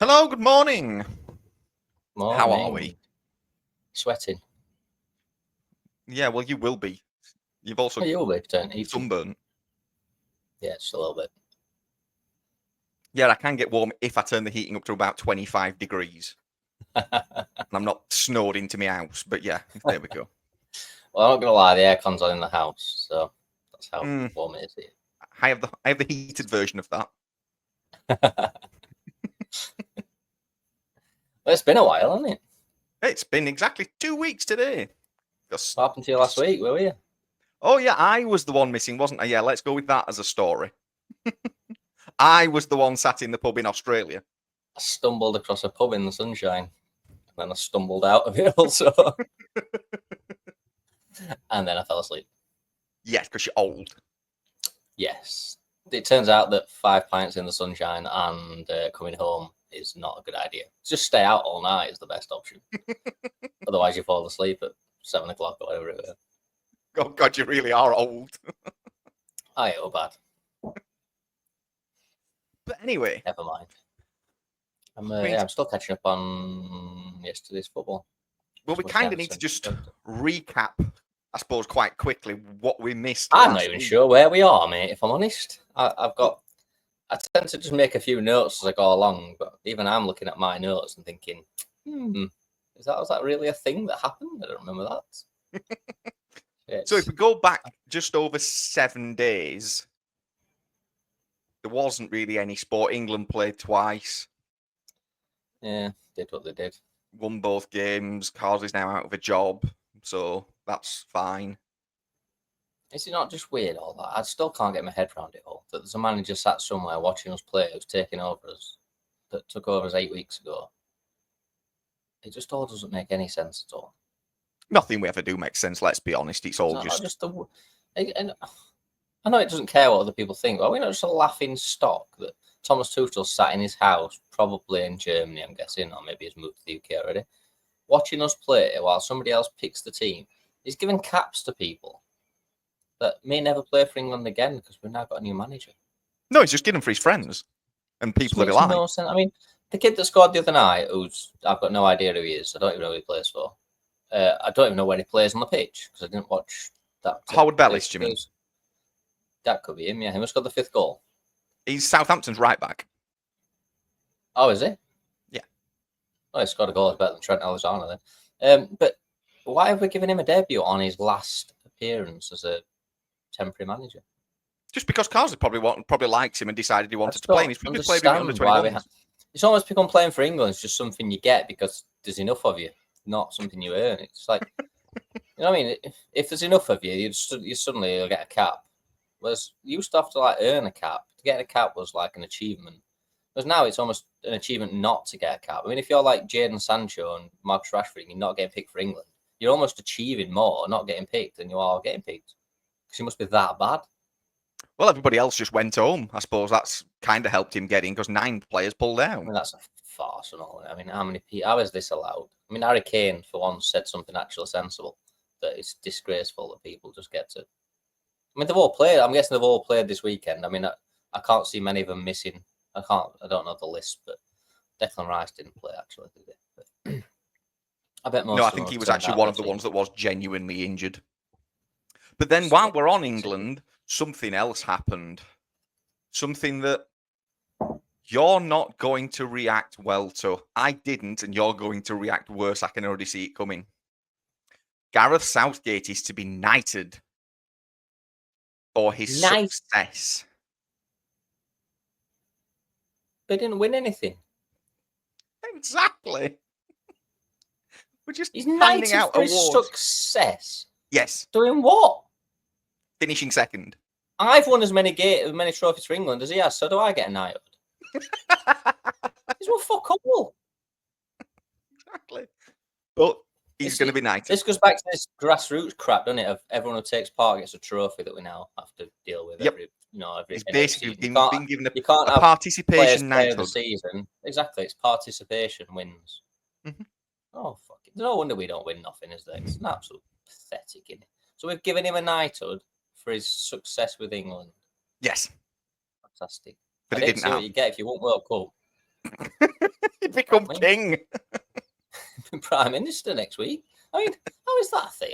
Hello, good morning. Morning. How are we? Sweating. Yeah, well, you will be. You've also You'll be, don't you? sunburnt. Yeah, just a little bit. Yeah, I can get warm if I turn the heating up to about 25 degrees. And I'm not snowed into my house, but yeah, there we go. Well, I'm not going to lie, the aircon's on in the house, so that's how warm it is here. I have the heated version of that. Well, it's been a while, hasn't it? It's been exactly 2 weeks today. What happened to you last week, were you? Oh, yeah, I was the one missing, wasn't I? Yeah, let's go with that as a story. I was the one sat in the pub in Australia. I stumbled across a pub in the sunshine, and then I stumbled out of it also. And then I fell asleep. Yes, because you're old. Yes. It turns out that 5 pints in the sunshine and coming home is not a good idea. Just stay out all night is the best option. Otherwise, you fall asleep at 7 o'clock or whatever it is. Oh, God, you really are old. I ain't bad. But anyway. Never mind. I'm still catching up on yesterday's football. Well, we kind of need to just recap, I suppose, quite quickly what we missed. I'm not even sure where we are, mate, if I'm honest. I tend to just make a few notes as I go along, but even I'm looking at my notes and thinking, was that really a thing that happened? I don't remember that. So if we go back just over 7 days, there wasn't really any sport. England played twice. Yeah, did what they did. Won both games. Carls is now out of a job, so that's fine. Is it not just weird, all that? I still can't get my head around it all. That there's a manager sat somewhere watching us play who's taking over us, that took over us 8 weeks ago. It just all doesn't make any sense at all. Nothing we ever do makes sense, let's be honest. It's all just... And I know it doesn't care what other people think, but we're not just a laughing stock that Thomas Tuchel sat in his house, probably in Germany, I'm guessing, or maybe he's moved to the UK already, watching us play while somebody else picks the team. He's giving caps to people that may never play for England again because we've now got a new manager. No, he's just giving them for his friends and people that he likes. No sense. I mean, the kid that scored the other night, I've got no idea who he is. I don't even know who he plays for. I don't even know where he plays on the pitch because I didn't watch that. Howard Bellis, do you mean? That could be him, yeah. He must have got the 5th goal. He's Southampton's right back. Oh, is he? Yeah. Oh, he scored a goal. It's better than Trent Alexander then. But why have we given him a debut on his last appearance as a temporary manager? Just because Carls probably liked him and decided he wanted to play him. He's probably played with under 21. It's almost become playing for England. It's just something you get because there's enough of you, not something you earn. It's like, you know what I mean? If there's enough of you, you suddenly you'll get a cap. Whereas you used to have to earn a cap. To get a cap was like an achievement. Whereas now it's almost an achievement not to get a cap. I mean, if you're like Jadon Sancho and Marcus Rashford and you're not getting picked for England, you're almost achieving more not getting picked than you are getting picked. Because you must be that bad. Well, everybody else just went home. I suppose that's kind of helped him get in because 9 players pulled out. I mean, that's a farce and all. I mean, how is this allowed? I mean, Harry Kane, for once, said something actually sensible, that it's disgraceful that people just get to... I mean, they've all played. I'm guessing they've all played this weekend. I mean, I can't see many of them missing. I don't know the list, but Declan Rice didn't play, actually, did he? But I bet most. No, I think he was actually one of the ones that was genuinely injured. But then while we're on England, something else happened. Something that you're not going to react well to. I didn't, and you're going to react worse. I can already see it coming. Gareth Southgate is to be knighted for his success. They didn't win anything. Exactly. We're just He's handing out for awards. His success. Yes. Doing what? Finishing second. I've won as many trophies for England as he has, so do I get a knighthood? He's won fuck all. Exactly. But he's going to be knighted. This goes back to this grassroots crap, doesn't it? Of everyone who takes part gets a trophy that we now have to deal with. Yep. Every it's basically been given a have participation knighthood. The season. Exactly. It's participation wins. Mm-hmm. Oh, fuck it. No wonder we don't win nothing, is there? It's an absolute pathetic, isn't it? So we've given him a knighthood for his success with England. Yes. Fantastic. But I didn't see what you get if you won World Cup. He'd become king. Prime Minister next week. I mean, how is that a thing?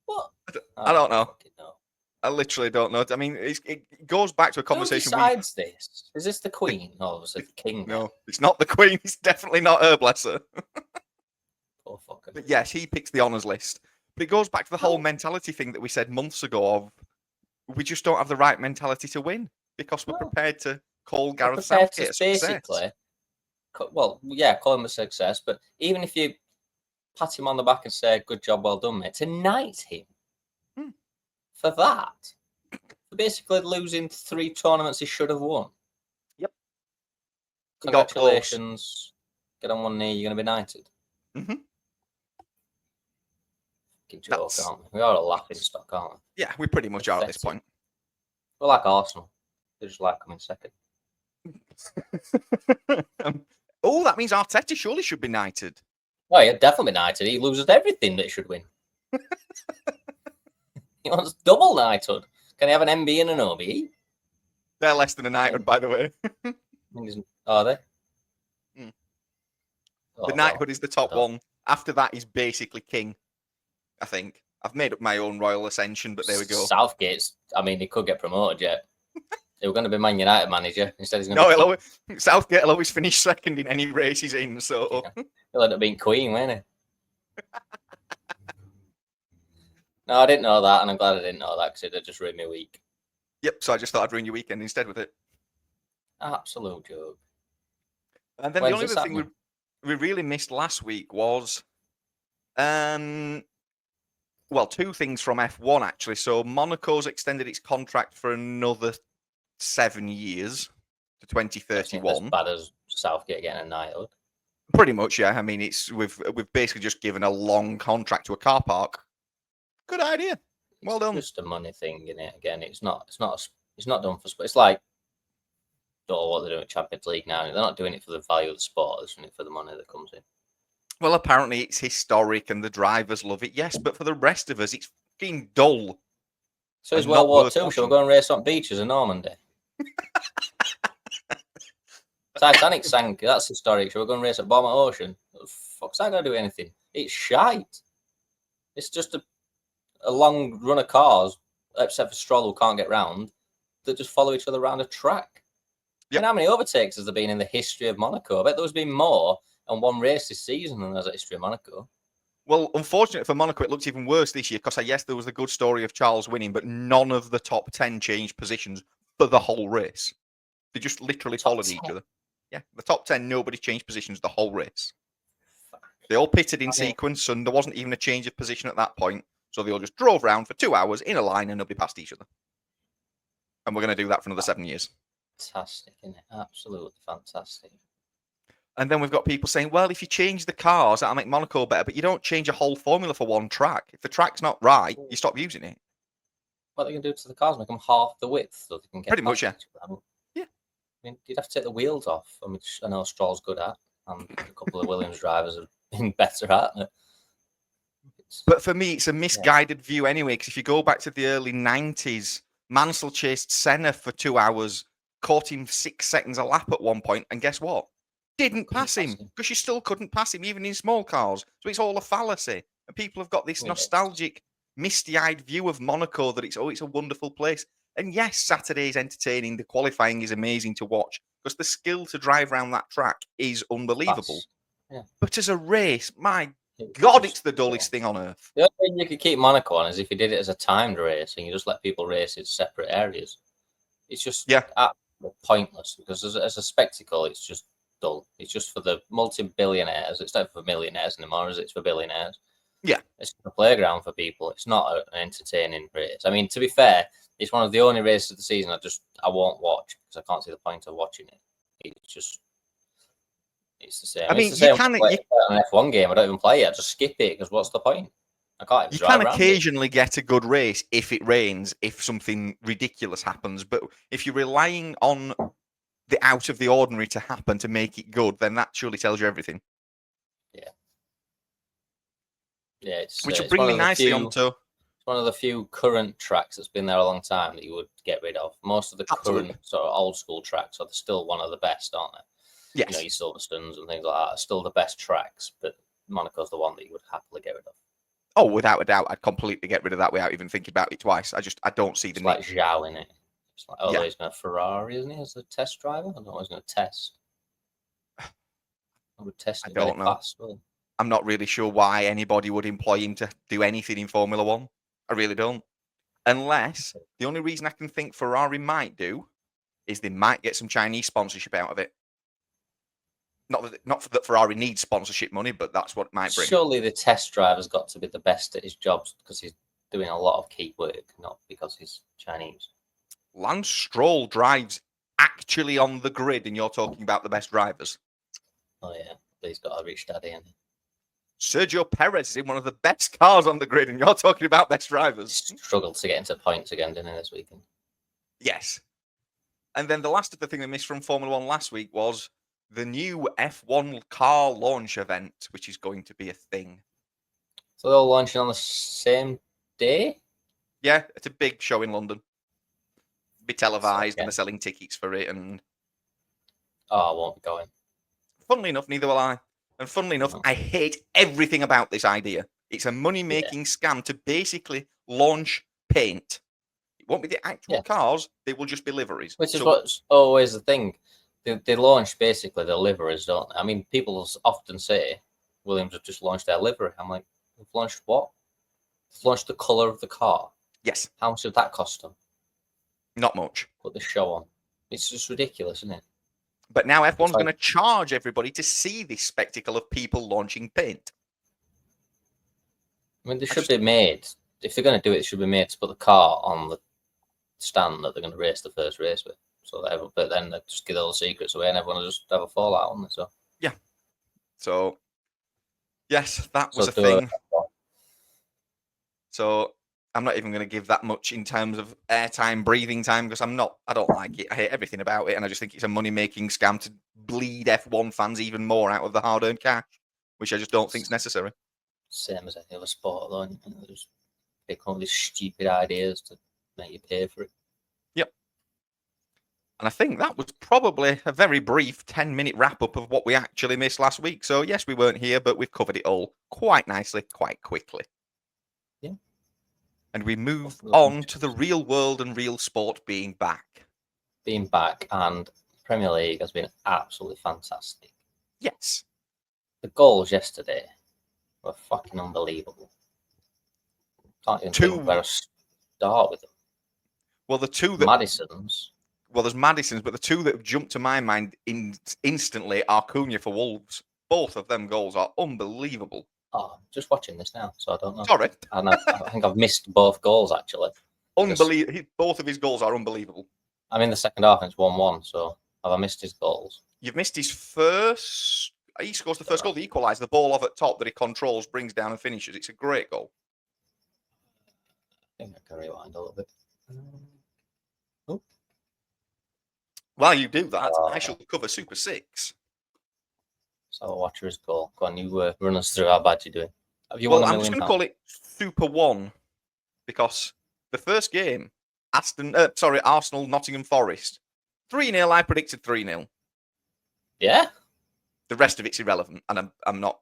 What? I don't know. know. I literally don't know. I mean, it goes back to a conversation. Who decides this? Is this the Queen or is it the King? No, it's not the Queen. It's definitely not her, bless her. Poor fucker. But yes, he picks the honours list. But it goes back to the whole mentality thing that we said months ago of we just don't have the right mentality to win because we're prepared to call Gareth Southgate a success. Basically, well, yeah, call him a success. But even if you pat him on the back and say, good job, well done, mate, to knight him for that, for basically losing 3 tournaments he should have won. Yep. Congratulations. Get on one knee, you're going to be knighted. Mm-hmm. Joke, aren't we? We are a laughing stock, aren't we? Yeah, we pretty much are at this point. We're like Arsenal. They just like coming second. That means Arteta surely should be knighted. Oh, yeah, definitely knighted. He loses everything that he should win. He wants double knighthood. Can he have an MB and an OBE? They're less than a knighthood, by the way. Are they? The knighthood is the top one. After that, he's basically king, I think. I've made up my own royal ascension, but there we go. Southgate's, I mean, he could get promoted yet. They were going to be Man United manager. Instead, he's going to Southgate will always finish second in any race he's in, so... Yeah. He'll end up being Queen, won't he? No, I didn't know that, and I'm glad I didn't know that, because it'd just ruined my week. Yep, so I just thought I'd ruin your weekend instead with it. Absolute joke. And then the only other thing we really missed last week was... two things from F1, actually. So Monaco's extended its contract for another 7 years to 2031. As bad as Southgate getting a knighthood. Pretty much, yeah. I mean, we've basically just given a long contract to a car park. Good idea. Well done. It's just a money thing, isn't it? Again, it's not done for sport. It's like what they're doing at Champions League now. They're not doing it for the value of the sport. They're doing it for the money that comes in. Well, apparently it's historic and the drivers love it. Yes, but for the rest of us, it's fucking dull. So is World War II. Shall we go and race on beaches in Normandy? Titanic sank. That's historic. Shall we go and race at bottom of ocean? What the fuck's that going to do anything? It's shite. It's just a long run of cars, except for Stroll who can't get round, that just follow each other around a track. Yep. And how many overtakes has there been in the history of Monaco? I bet there's been more on one race this season than there's a history of Monaco. Well, unfortunately for Monaco, it looks even worse this year because, yes, there was a good story of Charles winning, but none of the top 10 changed positions for the whole race. They just literally followed each other. Yeah, the top 10, nobody changed positions the whole race. They all pitted in sequence, and there wasn't even a change of position at that point. So they all just drove around for 2 hours in a line and nobody passed each other. And we're going to do that for another 7 years. Fantastic, isn't it? Absolutely fantastic. And then we've got people saying, well, if you change the cars, that'll make Monaco better, but you don't change a whole formula for one track. If the track's not right, you stop using it. What are they going to do to the cars? Make them half the width so they can get pretty much, yeah. Yeah. I mean, you'd have to take the wheels off, which I know Stroll's good at, and a couple of Williams drivers have been better at. But for me, it's a misguided view anyway, because if you go back to the early 90s, Mansell chased Senna for 2 hours, caught him 6 seconds a lap at one point, and guess what? Didn't pass him because you still couldn't pass him even in small cars. So it's all a fallacy. And people have got this nostalgic, misty-eyed view of Monaco that it's a wonderful place. And yes, Saturday is entertaining. The qualifying is amazing to watch because the skill to drive around that track is unbelievable. Yeah. But as a race, my God, it's the dullest thing on earth. The only thing you could keep Monaco on is if you did it as a timed race and you just let people race in separate areas. It's just absolutely pointless because as a spectacle, it's just dull. It's just for the multi-billionaires. It's not for millionaires anymore, is it? It's for billionaires. Yeah. It's a playground for people. It's not an entertaining race. I mean, to be fair, it's one of the only races of the season I won't watch because I can't see the point of watching it. It's the same. I mean, it's the same an F1 game. I don't even play it. I just skip it because what's the point? I can't. You can occasionally get a good race if it rains, if something ridiculous happens. But if you're relying on the out of the ordinary to happen to make it good, then that surely tells you everything. Yeah. Yeah. Which will bring me nicely onto It's one of the few current tracks that's been there a long time that you would get rid of. Most of the Absolutely. current sort of old school tracks are still one of the best, aren't they? Yes. Your Silverstones and things like that are still the best tracks, but Monaco's the one that you would happily get rid of. Oh, without a doubt, I'd completely get rid of that without even thinking about it twice. I don't see the It's like need. Zhao in it. It's like, Yeah. he's going to Ferrari, isn't he, as a test driver? I don't know what he's going to test. I would test it very fast. I'm not really sure why anybody would employ him to do anything in Formula One. I really don't. Unless the only reason I can think Ferrari might do is they might get some Chinese sponsorship out of it. Not that Ferrari needs sponsorship money, but that's what it might bring. Surely the test driver's got to be the best at his jobs because he's doing a lot of key work, not because he's Chinese. Lance Stroll drives actually on the grid, and you're talking about the best drivers. Oh, yeah. But he's got a rich daddy, hasn't he? Sergio Perez is in one of the best cars on the grid, and you're talking about best drivers. Struggled to get into points again, didn't he, this weekend? Yes. And then the last of the thing we missed from Formula One last week was the new F1 car launch event, which is going to be a thing. So they're all launching on the same day? Yeah, it's a big show in London. Be televised, and they're selling tickets for it. And I won't be going. Funnily enough, neither will I. And funnily enough, I hate everything about this idea. It's a money-making scam to basically launch paint. It won't be the actual cars; they will just be liveries. Which is what's always the thing. They launch basically the liveries, don't they? I mean, people often say Williams have just launched their livery. I'm like, they've launched what? They've launched the colour of the car. Yes. How much did that cost them? Not much. Put the show on. It's just ridiculous, isn't it? But now F1's going to charge everybody to see this spectacle of people launching paint. I mean, they should be made. If they're going to do it, it should be made to put the car on the stand that they're going to race the first race with. So but then they just give all the secrets away and everyone will just have a fallout on it. So yeah. So yes, that was a thing. So I'm not even going to give that much in terms of airtime, breathing time, because I don't like it. I hate everything about it, and I just think it's a money-making scam to bleed F1 fans even more out of the hard-earned cash, which I just don't think is necessary. Same as any other sport, though. They come up with these stupid ideas to make you pay for it. Yep. And I think that was probably a very brief 10-minute wrap-up of what we actually missed last week. So yes, we weren't here, but we've covered it all quite nicely, quite quickly. Yeah. And we move on to the real world and real sport being back. Being back, and Premier League has been absolutely fantastic. Yes. The goals yesterday were fucking unbelievable. Can't even think where to start with them. Well, the two that... Madison's. Well, there's Madison's, but the two that have jumped to my mind instantly are Cunha for Wolves. Both of them goals are unbelievable. Oh, I'm just watching this now, so I don't know. Sorry. And I think I've missed both goals, actually. Unbelievable. Both of his goals are unbelievable. I'm in the second half and it's 1-1, so have I missed his goals? You've missed his first... He scores the first goal, the equaliser, the ball off at top that he controls, brings down and finishes. It's a great goal. I think I can rewind a little bit. While you do that, I shall cover Super 6. So I'll watch his goal. Go on, you run us through how bad you're doing. Have you won I'm just going to call it Super 1 because the first game, Arsenal, Nottingham Forest, 3-0. I predicted 3-0. Yeah. The rest of it's irrelevant, and I'm not.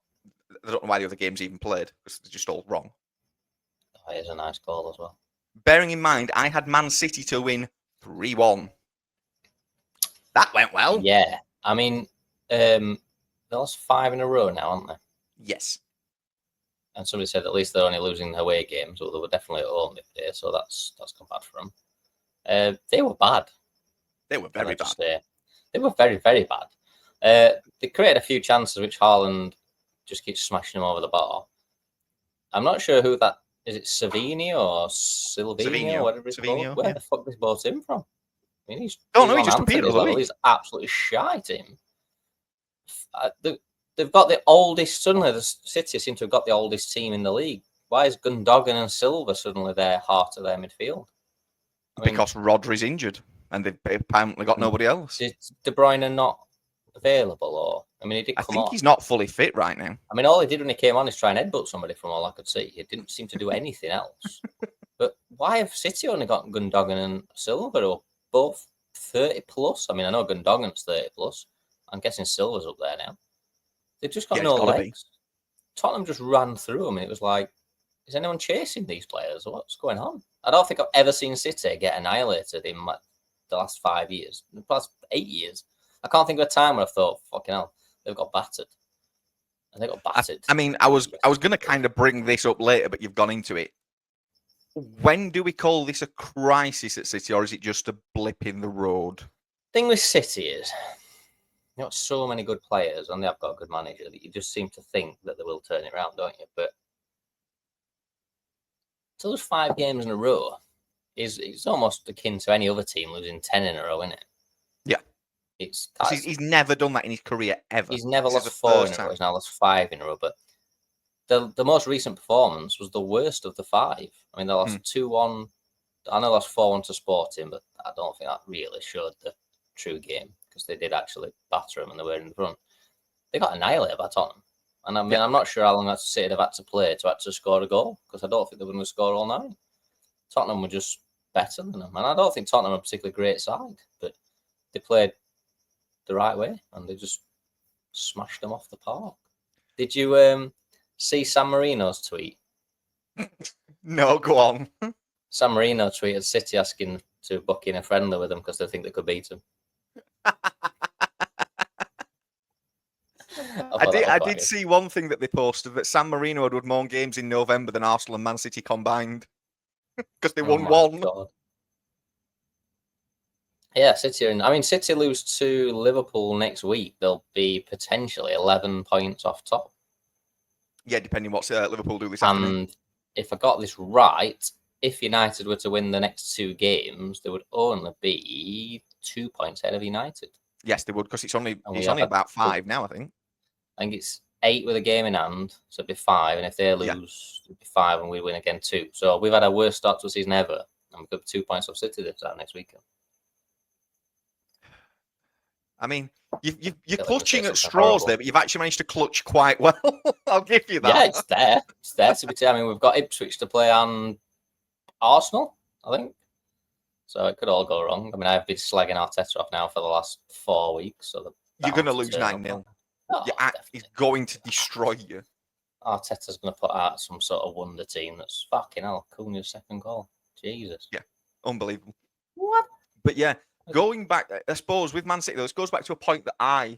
I don't know why the other games even played because they're just all wrong. Oh, it's a nice goal as well. Bearing in mind, I had Man City to win 3-1. That went well. Yeah, I mean, they lost 5 in a row now, aren't they? Yes. And somebody said at least they're only losing away games, but they were definitely at home today, so that's come bad for them. They were bad. They were very bad. They were very, very bad. They created a few chances, which Haaland just keeps smashing them over the bar. I'm not sure who that is. It Savini or Silvino, whatever it's called. Where the fuck this bought him from? I mean, he's just appeared as well. He's absolutely shite. Him. They've got the oldest. Suddenly, the City seem to have got the oldest team in the league. Why is Gundogan and Silva suddenly their heart of their midfield? Because Rodri's injured, and they've apparently got nobody else. Is De Bruyne not available, or I mean, he did I come think on. he's not fully fit right now. I mean, all he did when he came on is try and headbutt somebody from all I could see. He didn't seem to do anything else. But why have City only got Gundogan and Silva, who are both 30 plus? I mean, I know Gundogan's 30 plus. I'm guessing Silva's up there now. They've just got Yeah, no he's gotta be. legs. Tottenham just ran through them, and it was like, is anyone chasing these players? What's going on? I don't think I've ever seen City get annihilated in the last 5 years, the past 8 years. I can't think of a time where I thought, fucking hell, they've got battered. And they got battered. I mean, I was going to kind of bring this up later, but you've gone into it. When do we call this a crisis at City, or is it just a blip in the road? Thing with City is, you've got so many good players, and they've got a good manager that you just seem to think that they will turn it around, don't you? But to lose 5 games in a row it's almost akin to any other team losing 10 in a row, isn't it? Yeah. He's never done that in his career ever. He's never lost 4 in a row. He's now lost 5 in a row. But the most recent performance was the worst of the 5. I mean, they lost 2-1. I know they lost 4-1 to Sporting, but I don't think that really showed the true game because they did actually batter them and they were in front. They got annihilated by Tottenham. And I mean, I'm not sure how long that City have had to play to actually score a goal because I don't think they were going to score all night. Tottenham were just better than them. And I don't think Tottenham are a particularly great side, but they played the right way and they just smashed them off the park. Did you see San Marino's tweet? No, go on. San Marino tweeted City asking to book in a friendly with them because they think they could beat him. I did see one thing that they posted that San Marino had won more games in November than Arsenal and Man City combined because they won one. God. Yeah, City lose to Liverpool next week. They'll be potentially 11 points off top. Yeah, depending what Liverpool do this afternoon. And if I got this right, if United were to win the next 2 games, they would only be 2 points ahead of United. Yes, they would, because it's only about 5 now, I think. I think it's 8 with a game in hand, so it'd be 5. And if they lose, it'd be 5, and we win again 2. So we've had our worst start to a season ever, and we've got 2 points off City this time next weekend. I mean, you're clutching at straws there, but you've actually managed to clutch quite well. I'll give you that. Yeah, it's there. It's there to be taken. I mean, we've got Ipswich to play and Arsenal, I think. So it could all go wrong. I mean, I've been slagging Arteta off now for the last 4 weeks. So you're going to lose 9-0. He's going to destroy you. Arteta's going to put out some sort of wonder team that's fucking hell. Cunha's second goal. Jesus. Yeah, unbelievable. What? But yeah, going back, I suppose, with Man City, though, this goes back to a point that I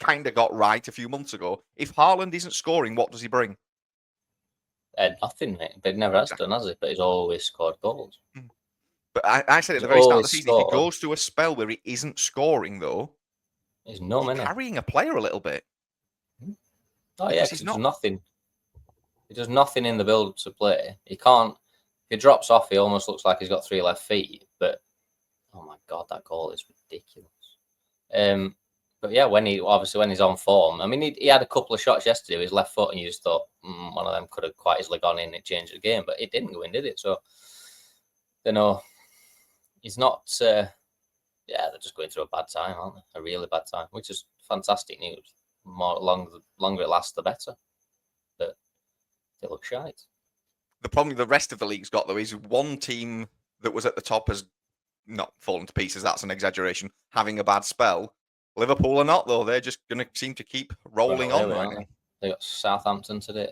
kind of got right a few months ago. If Haaland isn't scoring, what does he bring? Nothing, mate. But he never has done, has he? But he's always scored goals. But I said at the very start of the season, if he goes through a spell where he isn't scoring, though, he's carrying a player a little bit. Oh, yeah, because nothing. He does nothing in the build to play. He can't. If he drops off, he almost looks like he's got 3 left feet. But oh my God, that goal is ridiculous. But yeah, when he's on form, I mean, he had a couple of shots yesterday with his left foot, and you just thought one of them could have quite easily gone in and changed the game, but it didn't go in, did it? So, you know, he's not. They're just going through a bad time, aren't they? A really bad time, which is fantastic news. Longer it lasts, the better. But they look shite. The problem the rest of the league's got, though, is one team that was at the top has not fallen to pieces. That's an exaggeration. Having a bad spell. Liverpool are not, though. They're just going to seem to keep rolling on right now. They got Southampton today.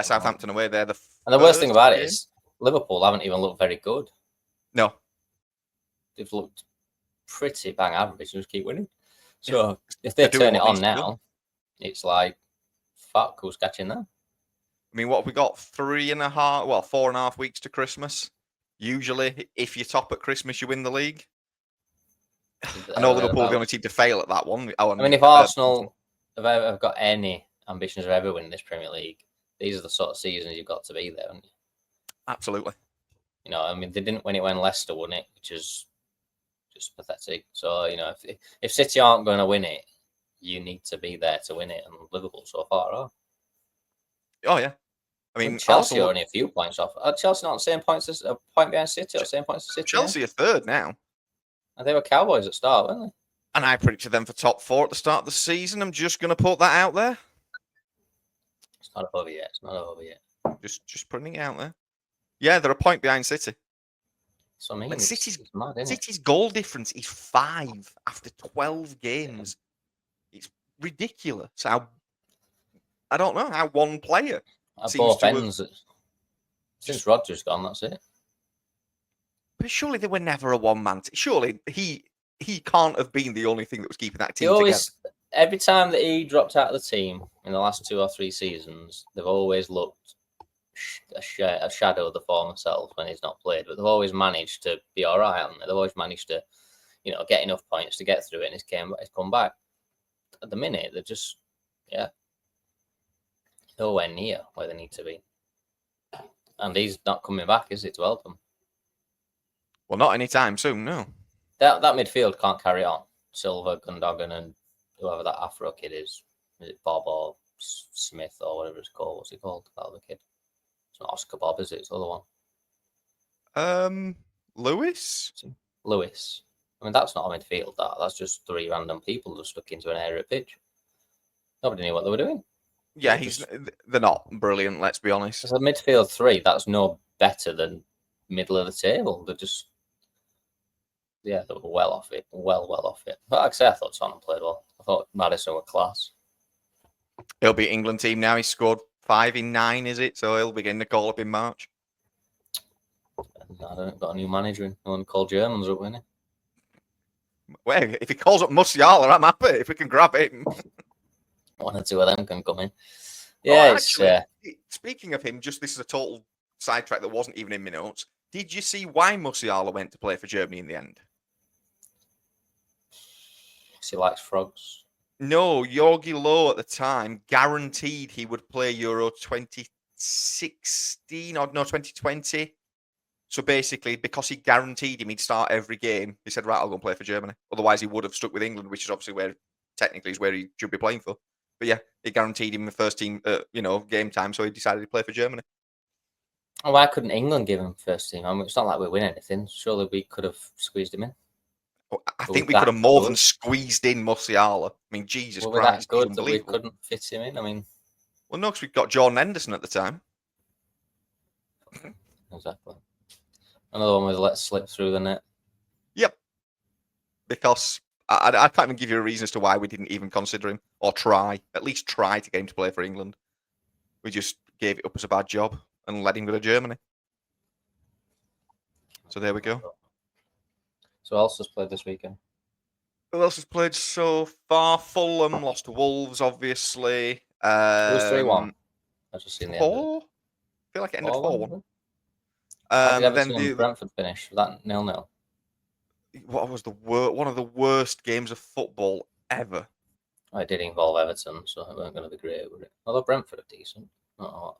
Southampton away. They're the and the worst thing about it is Liverpool haven't even looked very good. No. They've looked pretty bang average and just keep winning. So if they turn it on now, it's like, fuck, who's catching that? I mean, what have we got? 4.5 weeks to Christmas. Usually, if you're top at Christmas, you win the league. I know Liverpool are the only team to fail at that one. I mean, if Arsenal have got any ambitions of ever winning this Premier League, these are the sort of seasons you've got to be there, haven't you? Absolutely. You know, I mean, they didn't win it when Leicester won it, which is just pathetic. So, you know, if City aren't going to win it, you need to be there to win it, and Liverpool so far are. Oh, yeah. I mean, Chelsea are only a few points off. Are Chelsea not the same points as a point behind City or same points as City? Chelsea are third now. And they were Cowboys at start, weren't And I predicted them for top 4 at the start of the season. I'm just going to put that out there. It's not over yet. It's not over yet. Just putting it out there. Yeah, they're a point behind City. So I mean, But it's mad, isn't City's goal difference is 5 after 12 games. Yeah. It's ridiculous. How I don't know how one player At seems both to ends. Since Rodgers gone, that's it. But surely they were never a one-man. Surely he can't have been the only thing that was keeping that team together. Every time that he dropped out of the team in the last 2 or 3 seasons, they've always looked a shadow of the former self when he's not played. But they've always managed to be all right, haven't they? They've always managed to, get enough points to get through it, and he's come back. At the minute, they're just, nowhere near where they need to be. And he's not coming back, is it, to help them? Well, not anytime soon, no. That midfield can't carry on. Silva, Gundogan, and whoever that Afro kid is. Is it Bob or Smith or whatever it's called? What's he called? That other kid. It's not Oscar Bob, is it? It's the other one. Lewis? Lewis. I mean, that's not a midfield, that's just 3 random people just stuck into an area pitch. Nobody knew what they were doing. Yeah, they're not brilliant, let's be honest. As a midfield 3, that's no better than middle of the table. They're just, they were well off it. Well off it. But like I say, I thought Tottenham played well. I thought Maddison were class. He'll be England team now. He scored 5 in 9, is it? So he'll begin to call up in March. I don't know, got a new manager in. No one called Germans up, isn't he? Well, if he calls up Musiala, I'm happy. If we can grab him. 1 or 2 of them can come in. Yeah, speaking of him, this is a total sidetrack that wasn't even in my notes. Did you see why Musiala went to play for Germany in the end? Because he likes frogs. No, Jorgi Low at the time guaranteed he would play Euro 2016 or no 2020. So basically, because he guaranteed him he'd start every game, he said, right, I'll go and play for Germany. Otherwise, he would have stuck with England, which is obviously where he should be playing for. But yeah, he guaranteed him the first team, game time, so he decided to play for Germany. Oh, why couldn't England give him first team? I mean, it's not like we win anything. Surely we could have squeezed him in. I think we could have more than squeezed in Musiala. I mean, Jesus Christ, that good that we couldn't fit him in? I mean, well, no, because we've got Jordan Henderson at the time. Exactly. Another one was let slip through the net. Yep. Because I can't even give you a reason as to why we didn't even consider him or at least try to get him to play for England. We just gave it up as a bad job and let him go to Germany. So there we go. So who else has played this weekend? Who else has played so far? Fulham lost to Wolves, obviously. It was 3-1. I just seen the 4? I feel like it ended 4-1. How did Everton and Brentford finish? Was that 0-0? What was one of the worst games of football ever? It did involve Everton, so it weren't going to be great, would it? Although Brentford are decent.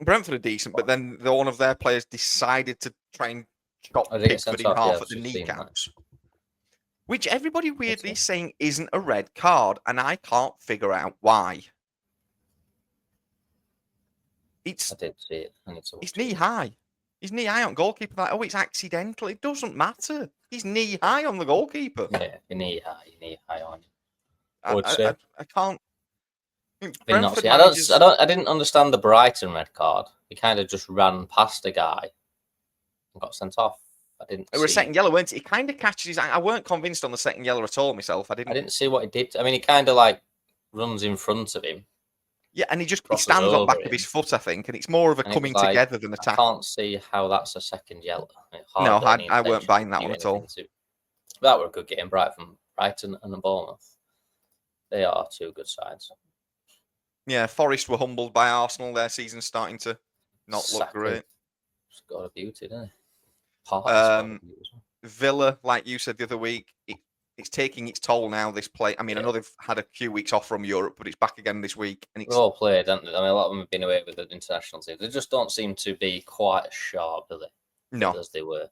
Brentford are decent, but then one of their players decided to try and chop Pickford in half at the kneecaps. Which everybody weirdly is saying isn't a red card, and I can't figure out why. I did see it. It's knee high. He's knee high on goalkeeper. Like, it's accidental. It doesn't matter. He's knee high on the goalkeeper. Yeah, you're knee high on. I can't. I didn't understand the Brighton red card. He kind of just ran past a guy and got sent off. It was a second yellow, weren't it? He kind of catches his. I weren't convinced on the second yellow at all myself. I didn't see what he did. I mean, he kind of runs in front of him. Yeah, and he stands on the back of his foot, I think, and it's more of a coming together than a tackle. I can't see how that's a second yellow. No, I weren't buying that one at all. That were a good game, Brighton and Bournemouth. They are 2 good sides. Yeah, Forest were humbled by Arsenal. Their season's starting to not look great. It's got a beauty, doesn't it? Villa, like you said the other week, it's taking its toll now, this play. I mean, I know they've had a few weeks off from Europe, but it's back again this week. And they've all played, haven't they? I mean, a lot of them have been away with the international teams. They just don't seem to be quite as sharp, do they? No. As they were.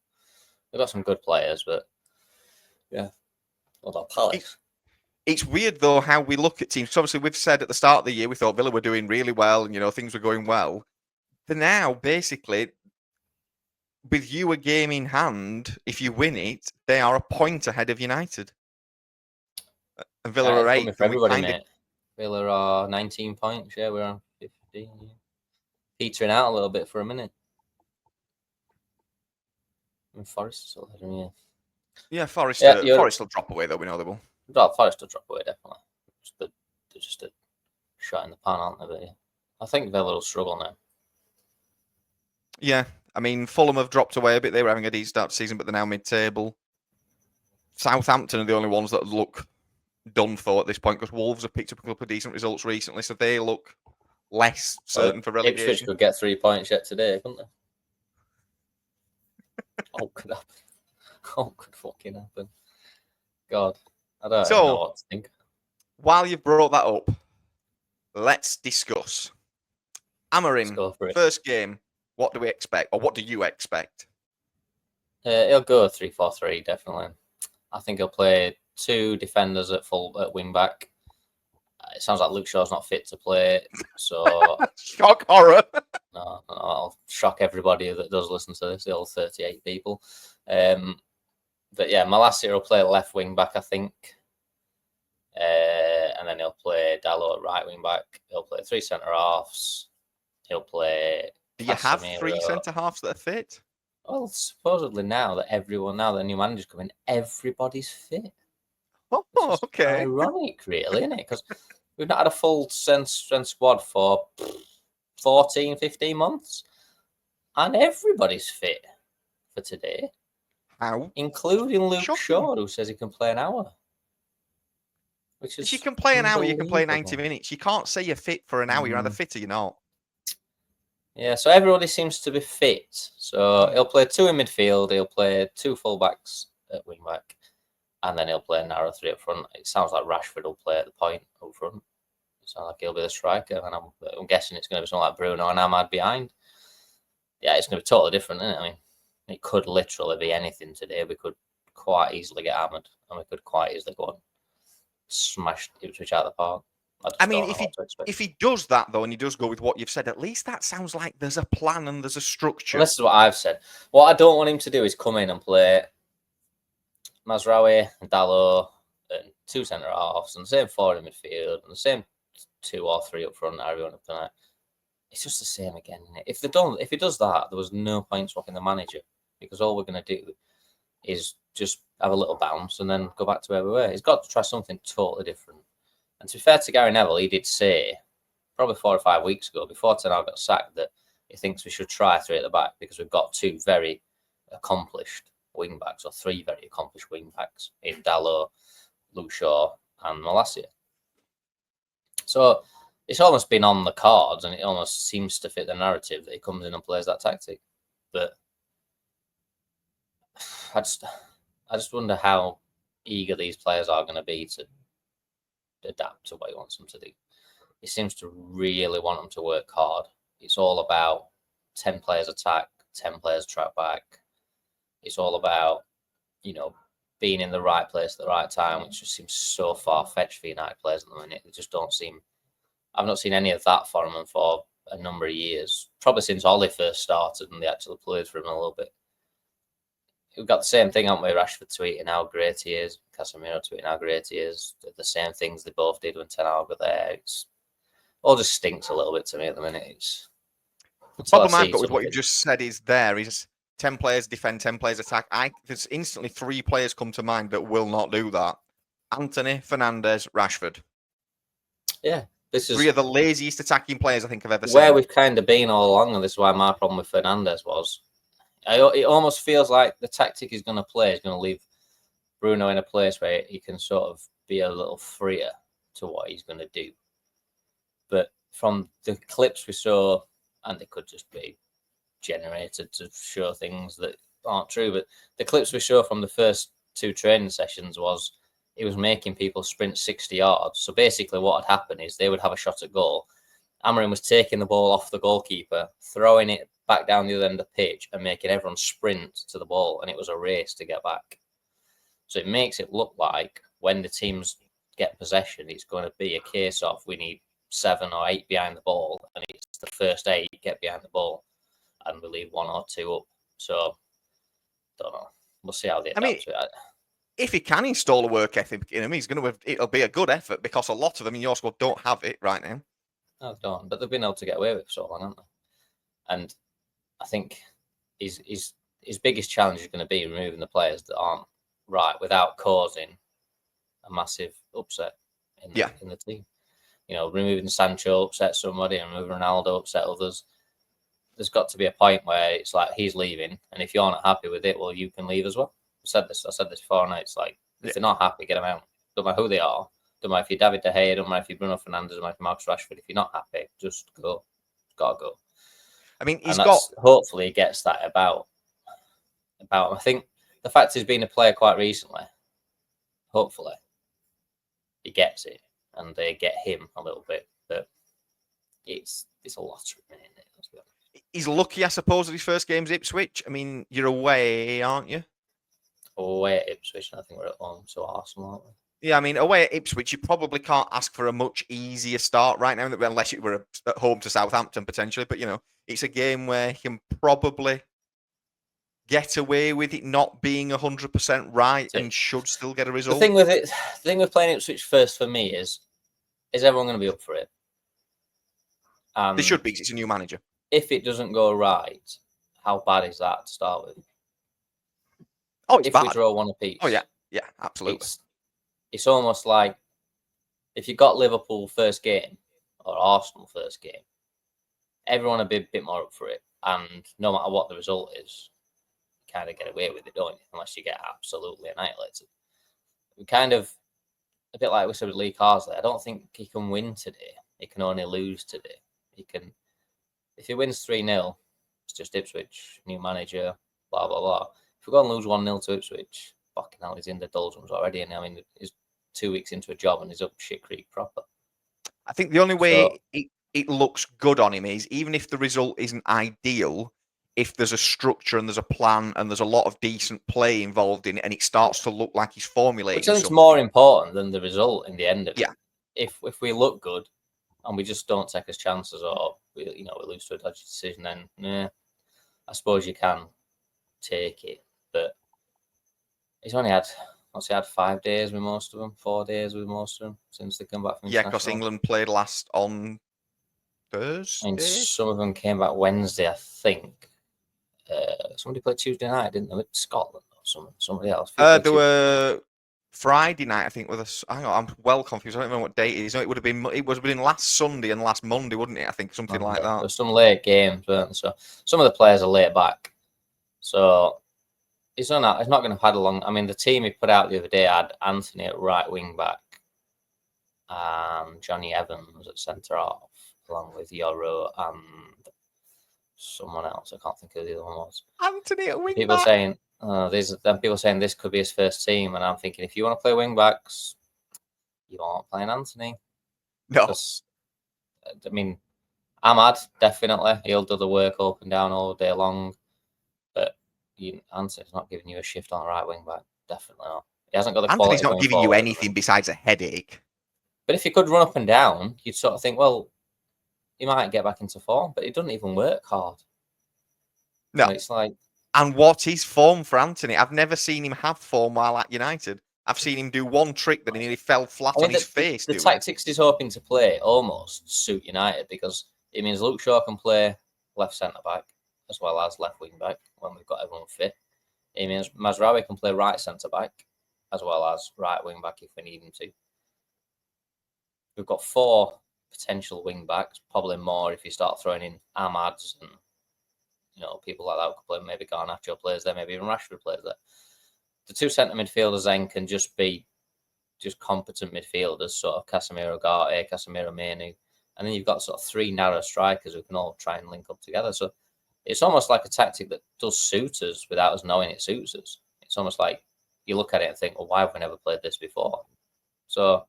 They've got some good players, but yeah. Although Palace. It's weird, though, how we look at teams. So obviously, we've said at the start of the year, we thought Villa were doing really well and, things were going well. But now, basically, with you a game in hand, if you win it, they are a point ahead of United. And Villa are Coming 8th. for And we everybody, kind of mate. Villa are 19 points. Yeah, we're on 15. Petering out a little bit for a minute. And Forest still ahead of me. yeah, Forest. Yeah, Forest will drop away though. We know they will. Forest will drop away definitely. They're just a shot in the pan, aren't they? But yeah. I think Villa will struggle now. Yeah, I mean Fulham have dropped away a bit. They were having a decent start to season, but they're now mid-table. Southampton are the only ones that look done for at this point because Wolves have picked up a couple of decent results recently, so they look less certain for Ipswich relegation. could get 3 points yet today, couldn't they? Oh, could happen. Oh, could fucking happen. God, I don't even know what to think. While you've brought that up, let's discuss Amorim. First game. What do we expect, or what do you expect? He'll go 3-4-3 definitely. I think he'll play 2 defenders at wing back. It sounds like Luke Shaw's not fit to play, so shock horror. No, I'll shock everybody that does listen to this, the all 38 people. But yeah, Malacia will play left wing back, I think. And then he'll play Dalot at right wing back. He'll play 3 centre halves. He'll play. Do you have 3 centre halves that are fit? Well, supposedly now that the new manager's coming, everybody's fit. Oh, okay. Ironic, really, isn't it? Because we've not had a full strength squad for 14, 15 months. And everybody's fit for today. How? Including Luke Shaw, who says he can play an hour. Which is if you can play an hour, you can play 90 minutes. You can't say you're fit for an hour. You're either fit or you're not. Yeah, so everybody seems to be fit. So he'll play 2 in midfield. He'll play 2 fullbacks at wing back. And then he'll play a narrow 3 up front. It sounds like Rashford will play at the point up front. It sounds like he'll be the striker. And I'm guessing it's going to be something like Bruno and Ahmad behind. Yeah, it's going to be totally different, isn't it? I mean, it could literally be anything today. We could quite easily get hammered. And we could quite easily go and smash Ipswich out of the park. I mean, if he does that, though, and he does go with what you've said, at least that sounds like there's a plan and there's a structure. Well, this is what I've said. What I don't want him to do is come in and play Mazraoui and Dalot and 2 centre halves and the same 4 in midfield and the same 2 or 3 up front. Everyone up tonight. It's just the same again, isn't it? If he does that, there was no point swapping the manager because all we're going to do is just have a little bounce and then go back to where we were. He's got to try something totally different. And to be fair to Gary Neville, he did say probably 4 or 5 weeks ago, before Ten Hag got sacked, that he thinks we should try 3 at the back because we've got 2 very accomplished wing backs, or 3 very accomplished wing backs in Dalot, Luke Shaw, and Malacia. So it's almost been on the cards, and it almost seems to fit the narrative that he comes in and plays that tactic. But I just wonder how eager these players are going to be to adapt to what he wants them to do. He seems to really want them to work hard. It's all about 10 players attack, 10 players track back. It's all about, being in the right place at the right time, which just seems so far-fetched for United players at the minute. They just don't seem... I've not seen any of that from them for a number of years. Probably since Ollie first started and they actually played for him a little bit. We've got the same thing, haven't we? Rashford tweeting how great he is. Casemiro tweeting how great he is. The same things they both did when Ten Hag were there. It's all just stinks a little bit to me at the minute. The problem I've got with what you just said is 10 players defend, 10 players attack. There's instantly 3 players come to mind that will not do that. Anthony, Fernandes, Rashford. Yeah. This is 3 of the laziest attacking players I think I've ever seen. Where we've kind of been all along, and this is why my problem with Fernandes was, it almost feels like the tactic he's going to play is going to leave Bruno in a place where he can sort of be a little freer to what he's going to do. But from the clips we saw, and they could just be generated to show things that aren't true, but the clips we saw from the first 2 training sessions was he was making people sprint 60 yards. So basically what had happened is they would have a shot at goal. Amorim was taking the ball off the goalkeeper, throwing it back down the other end of the pitch and making everyone sprint to the ball. And it was a race to get back. So it makes it look like when the teams get possession, it's going to be a case of we need 7 or 8 behind the ball. And it's the first 8 get behind the ball. And we leave 1 or 2 up. So, don't know. We'll see how they adapt to it. if he can install a work ethic in him, it'll be a good effort because a lot of them in your squad don't have it right now. No, they don't. But they've been able to get away with it for so long, haven't they? And I think his biggest challenge is going to be removing the players that aren't right without causing a massive upset in the team. You know, removing Sancho upset somebody and removing Ronaldo upset others. There's got to be a point where it's like he's leaving, and if you're not happy with it, well, you can leave as well. I said this before, and it's like if they're not happy, get them out. Don't matter who they are. Don't matter if you're David De Gea. Don't matter if you're Bruno Fernandes. Don't matter if you're Marcus Rashford. If you're not happy, just go. Gotta go. I mean, hopefully he gets that about. I think the fact he's been a player quite recently. Hopefully, he gets it, and they get him a little bit. But it's a lottery, isn't it? Let's be honest. He's lucky, I suppose, at his first game's Ipswich. I mean, you're away, aren't you? Away at Ipswich, and I think we're at home to Arsenal, aren't we? Yeah, I mean, away at Ipswich, you probably can't ask for a much easier start right now, unless you were at home to Southampton, potentially. But, it's a game where he can probably get away with it not being 100% right and should still get a result. The thing with playing Ipswich first for me is everyone going to be up for it? They should be, because it's a new manager. If it doesn't go right, how bad is that to start with? Oh, it's bad. If we draw one apiece. Oh, yeah. Yeah, absolutely. It's almost like if you got Liverpool first game or Arsenal first game, everyone would be a bit more up for it. And no matter what the result is, you kind of get away with it, don't you? Unless you get absolutely annihilated. We kind of, a bit like we said with Lee Carsley, I don't think he can win today. He can only lose today. If he wins 3-0, it's just Ipswich, new manager, blah, blah, blah. If we go and lose 1-0 to Ipswich, fucking hell, he's in the doldrums already. And I mean, he's 2 weeks into a job and he's up shit creek proper. I think the only way it looks good on him is, even if the result isn't ideal, if there's a structure and there's a plan and there's a lot of decent play involved in it and it starts to look like he's formulating. Which I think is more important than the result in the end of it. Yeah. If we look good and we just don't take his chances, or we lose to a dodgy decision, then I suppose you can take it. But he's only had 5 days with most of them, 4 days with most of them since they come back from international. Yeah, because England played last on Thursday. I mean, some of them came back Wednesday, I think. Somebody played Tuesday night, didn't they? With Scotland or somebody else. There were Friday night, I think, with us. Hang on, I'm well confused. I don't remember what date it is. It would have been last Sunday and last Monday, wouldn't it? I think something like that. There's some late games, weren't there? So some of the players are late back. So he's not going to have had a long. I mean, the team he put out the other day had Anthony at right wing back, and Johnny Evans at centre half, along with Yoro and someone else. I can't think of who the other one was. Anthony at wing people back. Saying, people saying this could be his first team, and I'm thinking, if you want to play wing backs, you aren't playing Anthony. No. Because, I mean, Ahmad, definitely. He'll do the work up and down all day long. But Anthony's not giving you a shift on the right wing back. Definitely not. He hasn't got the quality. Anthony's not giving you anything besides a headache. But if he could run up and down, you'd sort of think, well, he might get back into form, but he doesn't even work hard. No. So it's like... And what is form for Anthony? I've never seen him have form while at United. I've seen him do one trick that he nearly fell flat on his face. The tactics he's hoping to play almost suit United, because it means Luke Shaw can play left centre-back as well as left wing-back when we've got everyone fit. It means Mazraoui can play right centre-back as well as right wing-back if we need him to. We've got 4 potential wing-backs, probably more if you start throwing in Ahmads and people like that could play. Maybe Garnacho plays there, maybe even Rashford plays there. The 2 centre midfielders then can just be competent midfielders, sort of Casemiro Garte, Casemiro Menu, and then you've got sort of 3 narrow strikers who can all try and link up together. So it's almost like a tactic that does suit us without us knowing it suits us. It's almost like you look at it and think, well, why have we never played this before? So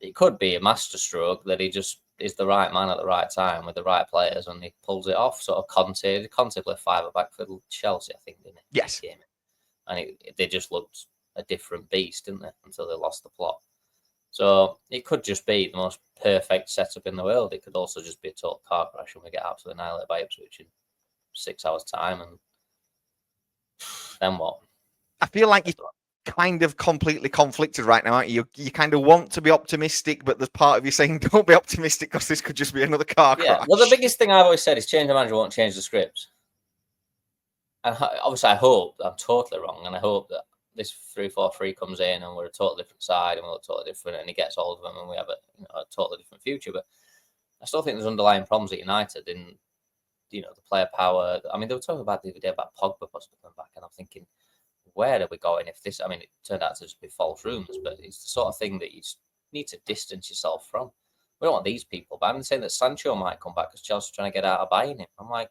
it could be a masterstroke that he just is the right man at the right time with the right players, and he pulls it off. Sort of Conte played 5 back for Chelsea, I think, didn't he? Yes. And they just looked a different beast, didn't they? Until they lost the plot. So it could just be the most perfect setup in the world. It could also just be a total car crash and we get absolutely annihilated by Ipswich in 6 hours' time. And then what? I feel like kind of completely conflicted right now, aren't you? You kind of want to be optimistic, but there's part of you saying don't be optimistic because this could just be another car crash. Well, the biggest thing I've always said is change the manager won't change the script. And obviously, I hope I'm totally wrong, and I hope that this 3-4-3 comes in and we're a totally different side and we look totally different, and he gets hold of them and we have a totally different future. But I still think there's underlying problems at United in, the player power. I mean, they were talking about the other day about Pogba possibly coming back, and I'm thinking, where are we going if this? I mean, it turned out to just be false rumours, but it's the sort of thing that you just need to distance yourself from. We don't want these people, but I'm saying that Sancho might come back because Chelsea's trying to get out of buying him. I'm like,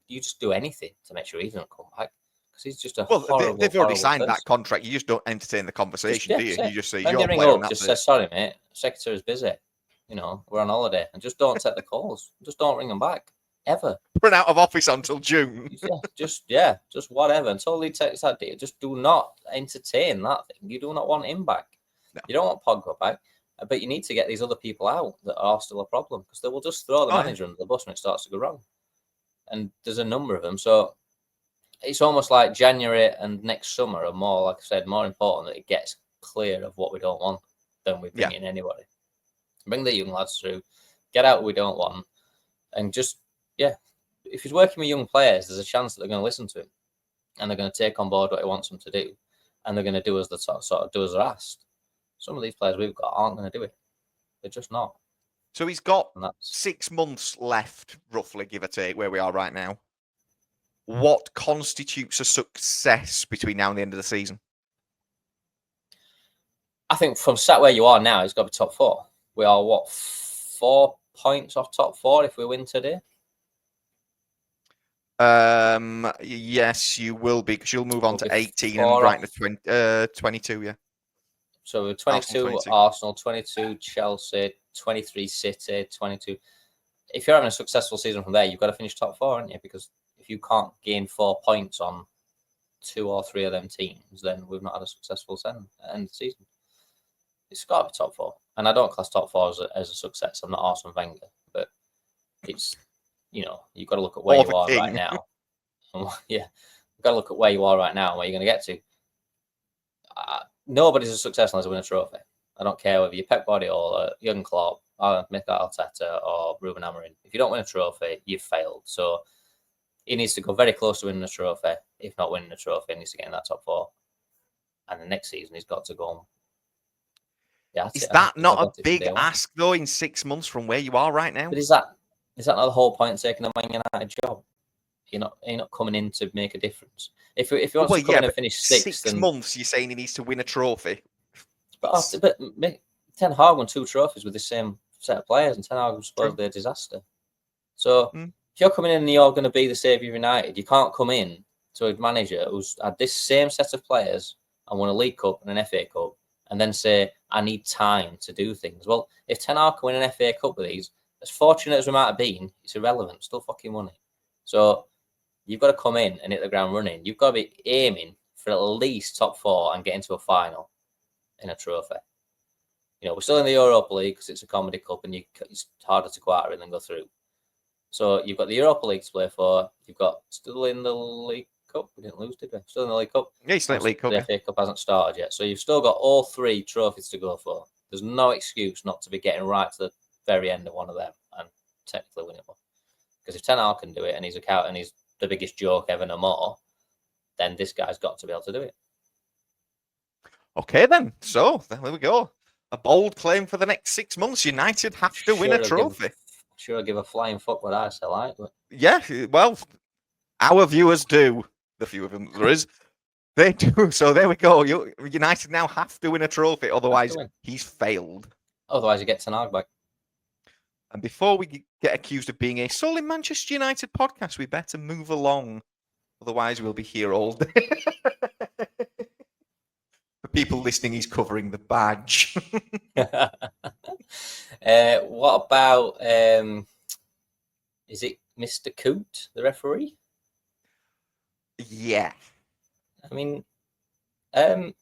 you just do anything to make sure he doesn't come back because he's just a horrible. They've already signed person. that contract. You just don't entertain the conversation, do you? You just say when you're they ring player up, just say sorry, mate. Secretary's busy. We're on holiday, and just don't take the calls. Just don't ring them back ever. Run out of office until June. Just whatever until he takes that deal. Just do not entertain that thing. You do not want him back. No. You don't want Pogba back. But you need to get these other people out that are still a problem because they will just throw the manager under the bus when it starts to go wrong. And there's a number of them. So it's almost like January and next summer are more, like I said, more important that it gets clear of what we don't want than we bring in anybody. Bring the young lads through, get out what we don't want, and just, if he's working with young players, there's a chance that they're going to listen to him and they're going to take on board what he wants them to do and they're going to do as the sort of do as they're asked. Some of these players we've got aren't going to do it. They're just not. So he's got 6 months left, roughly, give or take, where we are right now. What constitutes a success between now and the end of the season? I think from sat where you are now, it's got to be top 4. We are, 4 points off top 4 if we win today? Yes, you will be, because you'll move on to 18 and right into 22, yeah. So we're 22 Arsenal, 22 Chelsea, 23 City, 22. If you're having a successful season from there, you've got to finish top 4, aren't you? Because if you can't gain 4 points on 2 or 3 of them teams, then we've not had a successful end of the season. It's got to be top 4. And I don't class top 4 as a success. I'm not Arsene Wenger, but it's, you've got to look at where you are right now. You've got to look at where you are right now and where you're going to get to. Nobody's a success unless they win a trophy. I don't care whether you're Pep Guardiola, Jurgen Klopp, Mikel Arteta, or Ruben Amorim. If you don't win a trophy, you've failed. So he needs to go very close to winning a trophy. If not winning a trophy, he needs to get in that top 4. And the next season, he's got to go. Is that not a big ask, though, in 6 months from where you are right now? But is that not the whole point of taking a Man United job? You're not coming in to make a difference. If you want to come in and finish 6th, 6 months, you're saying he needs to win a trophy. But Ten Hag won 2 trophies with the same set of players, and Ten Hag was supposedly a disaster. So if you're coming in and you're going to be the saviour of United, you can't come in to a manager who's had this same set of players and won a League Cup and an FA Cup, and then say, I need time to do things. Well, if Ten Hag can win an FA Cup with these, as fortunate as we might have been, it's irrelevant. Still fucking money. So you've got to come in and hit the ground running. You've got to be aiming for at least top 4 and get into a final in a trophy. We're still in the Europa League because it's a comedy cup and it's harder to go out of it than go through. So you've got the Europa League to play for. You've got still in the League Cup. We didn't lose, did we? Still in the League Cup. Yeah, it's not League Cup. The FA Cup hasn't started yet. So you've still got all 3 trophies to go for. There's no excuse not to be getting right to the very end of one of them and technically winning one. Because if Ten Hag can do it and he's the biggest joke ever no more, then this guy's got to be able to do it. Okay, then. So, there we go. A bold claim for the next 6 months. United have to win a trophy. I'll give a flying fuck what I say, like. But... Yeah, well, our viewers do. The few of them there is. They do. So there we go. United now have to win a trophy. Otherwise, he's failed. Otherwise, he gets an arg back. And before we get accused of being a solely Manchester United podcast, we better move along. Otherwise, we'll be here all day. For people listening, he's covering the badge. What about, is it Mr. Coote, the referee? Yeah. I mean, I'm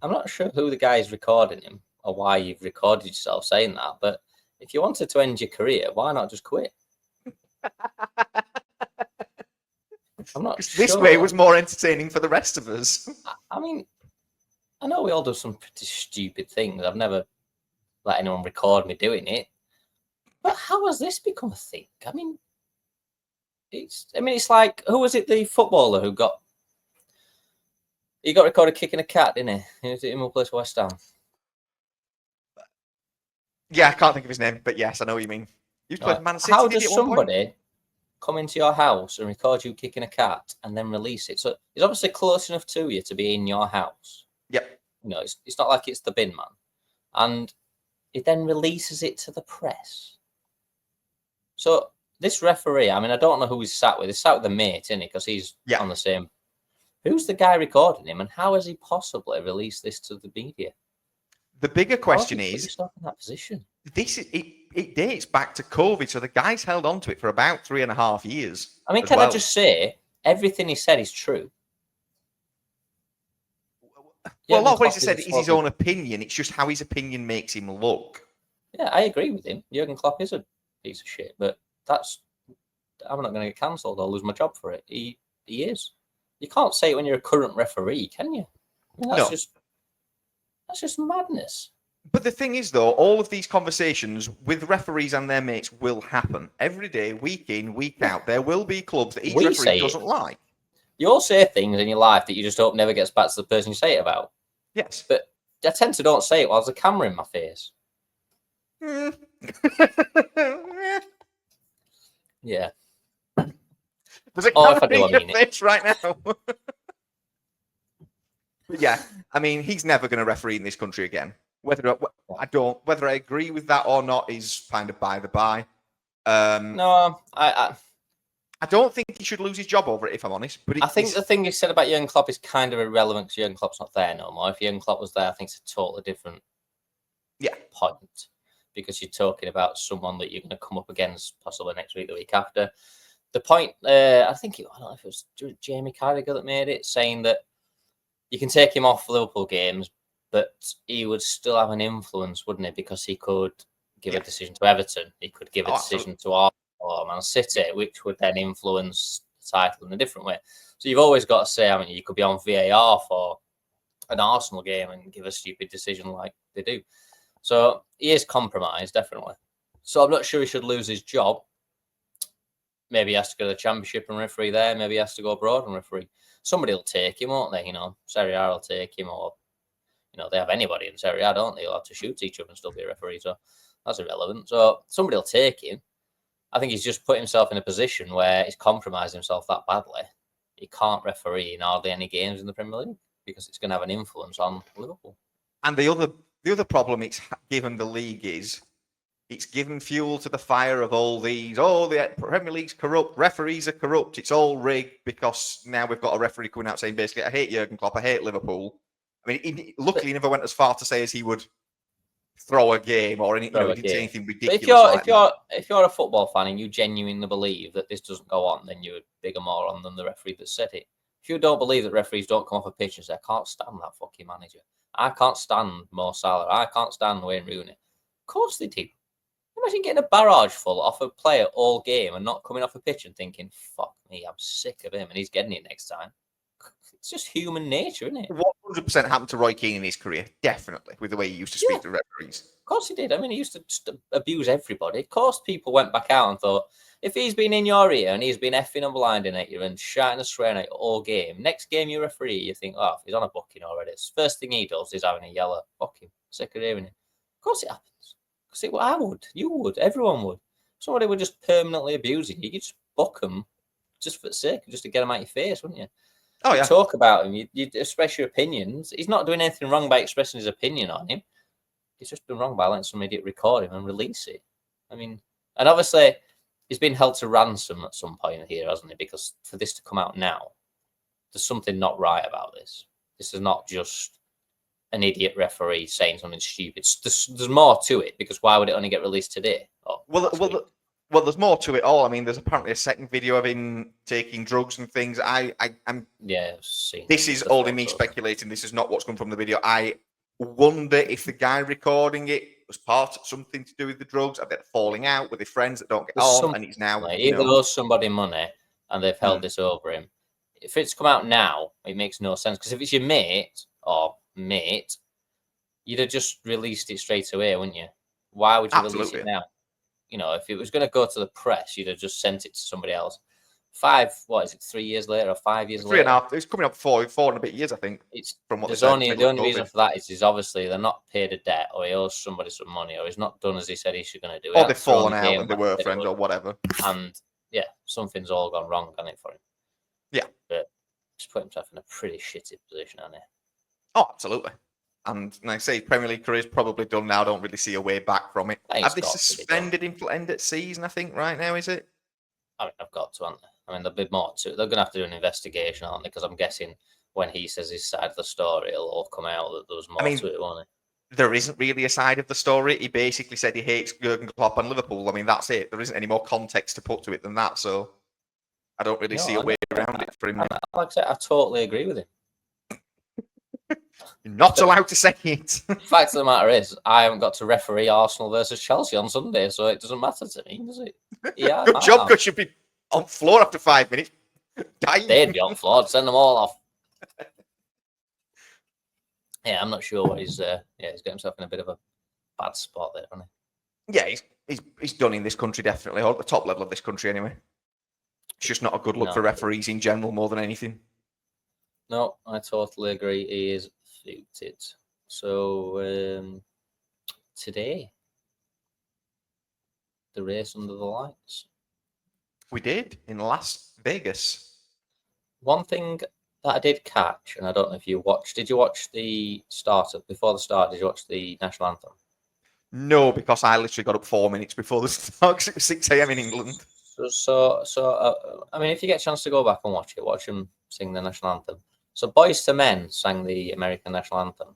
not sure who the guy is recording him or why you've recorded yourself saying that, but if you wanted to end your career, why not just quit? I'm not sure. This way was more entertaining for the rest of us. I mean, I know we all do some pretty stupid things. I've never let anyone record me doing it. But how has this become a thing? I mean, it's like, who was it, the footballer who got... He got recorded kicking a cat, didn't he? Was it him who plays for West Ham? Yeah, I can't think of his name, but yes, I know what you mean. You played Man City. How did he, does at one point? somebody come into your house and record you kicking a cat and then release it? So he's obviously close enough to you to be in your house. Yep. You know, it's not like it's the bin man. And he then releases it to the press. So this referee, I mean, I don't know who he's sat with. He's sat with a mate, isn't he? Because he's on the same. Who's the guy recording him, and how has he possibly released this to the media? The bigger question Put is, yourself in that position. It dates back to COVID, so the guy's held on to it for about 3.5 years. I mean, can I just say, everything he said is true. Well, a lot of what he said is his own opinion. It's just how his opinion makes him look. Yeah, I agree with him. Jurgen Klopp is a piece of shit, but I'm not going to get cancelled or lose my job for it. He is. You can't say it when you're a current referee, can you? I mean, that's just madness. But the thing is, though, all of these conversations with referees and their mates will happen every day, week in, week out. There will be clubs that each referee doesn't like. You all say things in your life that you just hope never gets back to the person you say it about. Yes. But I tend to don't say it while there's a camera in my face. Yeah. There's a camera in your face right now. But yeah, I mean, he's never going to referee in this country again. Whether I agree with that or not is kind of by the by. No, I don't think he should lose his job over it, if I'm honest. But I think the thing you said about Jurgen Klopp is kind of irrelevant because Jurgen Klopp's not there no more. If Jurgen Klopp was there, I think it's a totally different point, because you're talking about someone that you're going to come up against possibly next week, the week after. The point, I don't know if it was Jamie Carragher that made it, saying that you can take him off Liverpool games, but he would still have an influence, wouldn't he? Because he could give a decision to Everton, he could give a decision to Arsenal or Man City, which would then influence the title in a different way. So you've always got to say, I mean, you could be on VAR for an Arsenal game and give a stupid decision like they do. So he is compromised, definitely. So I'm not sure he should lose his job. Maybe he has to go to the Championship and referee there. Maybe he has to go abroad and referee. Somebody will take him, won't they? You know, Serie A will take him, or, you know, they have anybody in Serie A, don't they? They'll have to shoot each other and still be a referee. So that's irrelevant. So somebody will take him. I think he's just put himself in a position where he's compromised himself that badly. He can't referee in hardly any games in the Premier League because it's going to have an influence on Liverpool. And the other problem it's given the league is it's given fuel to the fire of all these. Oh, the Premier League's corrupt. Referees are corrupt. It's all rigged because now we've got a referee coming out saying basically, I hate Jurgen Klopp. I hate Liverpool. I mean, luckily, he never went as far to say as he would throw a game or anything. He didn't say anything ridiculous. If you're a football fan and you genuinely believe that this doesn't go on, then you're a bigger moron than the referee that said it. If you don't believe that referees don't come off a pitch and say, I can't stand that fucking manager. I can't stand Mo Salah. I can't stand Wayne Rooney. Of course they do. Imagine getting a barrage full off a player all game and not coming off a pitch and thinking, fuck me, I'm sick of him and he's getting it next time. It's just human nature, isn't it? 100% happened to Roy Keane in his career, definitely, with the way he used to speak to referees. Of course he did. I mean, he used to just abuse everybody. Of course people went back out and thought, if he's been in your ear and he's been effing and blinding at you and shouting and swearing at you all game, next game you referee, you think, oh, he's on a booking already. First thing he does is having a yellow. Fuck him. Sick of hearing it. Of course it happens. Because I would. You would. Everyone would. If somebody were just permanently abusing you, you'd just book them just for the sake, just to get them out your face, wouldn't you? Oh, yeah. You talk about him. You express your opinions. He's not doing anything wrong by expressing his opinion on him. He's just done wrong by letting some idiot record him and release it. I mean, and obviously, he's been held to ransom at some point here, hasn't he? Because for this to come out now, there's something not right about this. This is not just an idiot referee saying something stupid. There's more to it, because why would it only get released today? Well, there's more to it all. I mean, there's apparently a second video of him taking drugs and things. This is only me speculating. This is not what's come from the video. I wonder if the guy recording it was part of something to do with the drugs. I bet falling out with his friends that don't get on, and he's now either owes somebody money and they've held this over him. If it's come out now, it makes no sense, because if it's your mate or mate, you'd have just released it straight away, wouldn't you? Why would you release it now? You know, if it was going to go to the press, you'd have just sent it to somebody else. 3 years later or 5 years later? 3.5. It's coming up four and a bit years, I think. It's from what the only reason for that is obviously they're not paid a debt, or he owes somebody some money, or he's not done as he said he's going to do. Or they've fallen out and they were friends or whatever. And yeah, something's all gone wrong on it for him. Yeah, but he's put himself in a pretty shitty position, hasn't he? Oh, absolutely. And like I say, Premier League career is probably done now. I don't really see a way back from it. Have they suspended him till end of season, I think, right now, is it? I mean, I've got to, haven't they? I mean, there'll be more to it. They're going to have to do an investigation, aren't they? Because I'm guessing when he says his side of the story, it'll all come out that there was more to it, won't it? There isn't really a side of the story. He basically said he hates Jurgen Klopp and Liverpool. I mean, that's it. There isn't any more context to put to it than that. So I don't really see a way around it for him. Like I said, I totally agree with him. You're not allowed to say it. The fact of the matter is, I haven't got to referee Arsenal versus Chelsea on Sunday, so it doesn't matter to me, does it? Yeah, good job, because you'd be on floor after 5 minutes. Dying. They'd be on floor. Send them all off. Yeah, I'm not sure what he's. He's got himself in a bit of a bad spot there, hasn't he? Yeah, he's done in this country, definitely, or at the top level of this country anyway. It's just not a good look for referees in general, more than anything. No, I totally agree. He is suited. So today, the race under the lights. We did in Las Vegas. One thing that I did catch, and I don't know if you watched. Did you watch the start before the start? Did you watch the national anthem? No, because I literally got up 4 minutes before the start. It was 6 a.m. in England. I mean, if you get a chance to go back and watch them sing the national anthem. So Boyz II Men sang the American national anthem.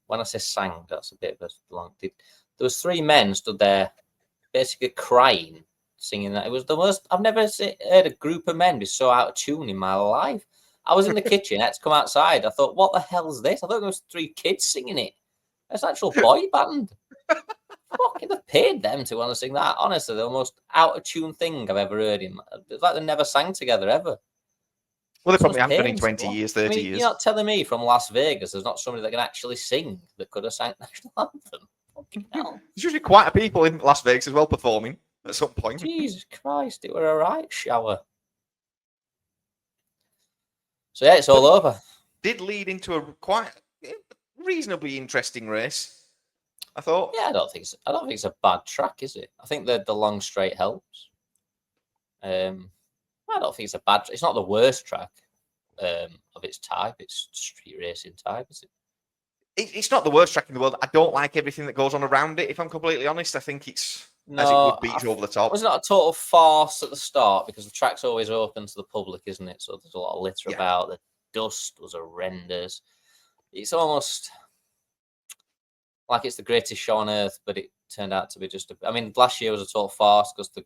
When I say sang, that's a bit of a long. There was 3 men stood there, basically crying, singing that. It was the worst. I've never heard a group of men be so out of tune in my life. I was in the kitchen. I had to come outside. I thought, what the hell is this? I thought there was 3 kids singing it. It's an actual boy band. Fucking, they've paid them to want to sing that. Honestly, the most out of tune thing I've ever heard. It's like they never sang together ever. Well, they probably haven't done in 20 years, 30 years. You're not telling me from Las Vegas there's not somebody that can actually sing that could have sang national anthem. Fucking hell. There's usually quite a people in Las Vegas as well performing at some point. Jesus Christ, it were a right shower. So yeah, it's all over. Did lead into a quite reasonably interesting race, I thought. Yeah, I don't think it's a bad track, is it? I think the long straight helps. I don't think it's not the worst track of its type. It's street racing type, is it? It's not the worst track in the world. I don't like everything that goes on around it, if I'm completely honest. I think it's, as it would be, it's over the top. Was it not a total farce at the start? Because the track's always open to the public, isn't it? So there's a lot of litter about. The dust was horrendous. It's almost like it's the greatest show on earth, but it turned out to be just I mean, last year was a total farce because the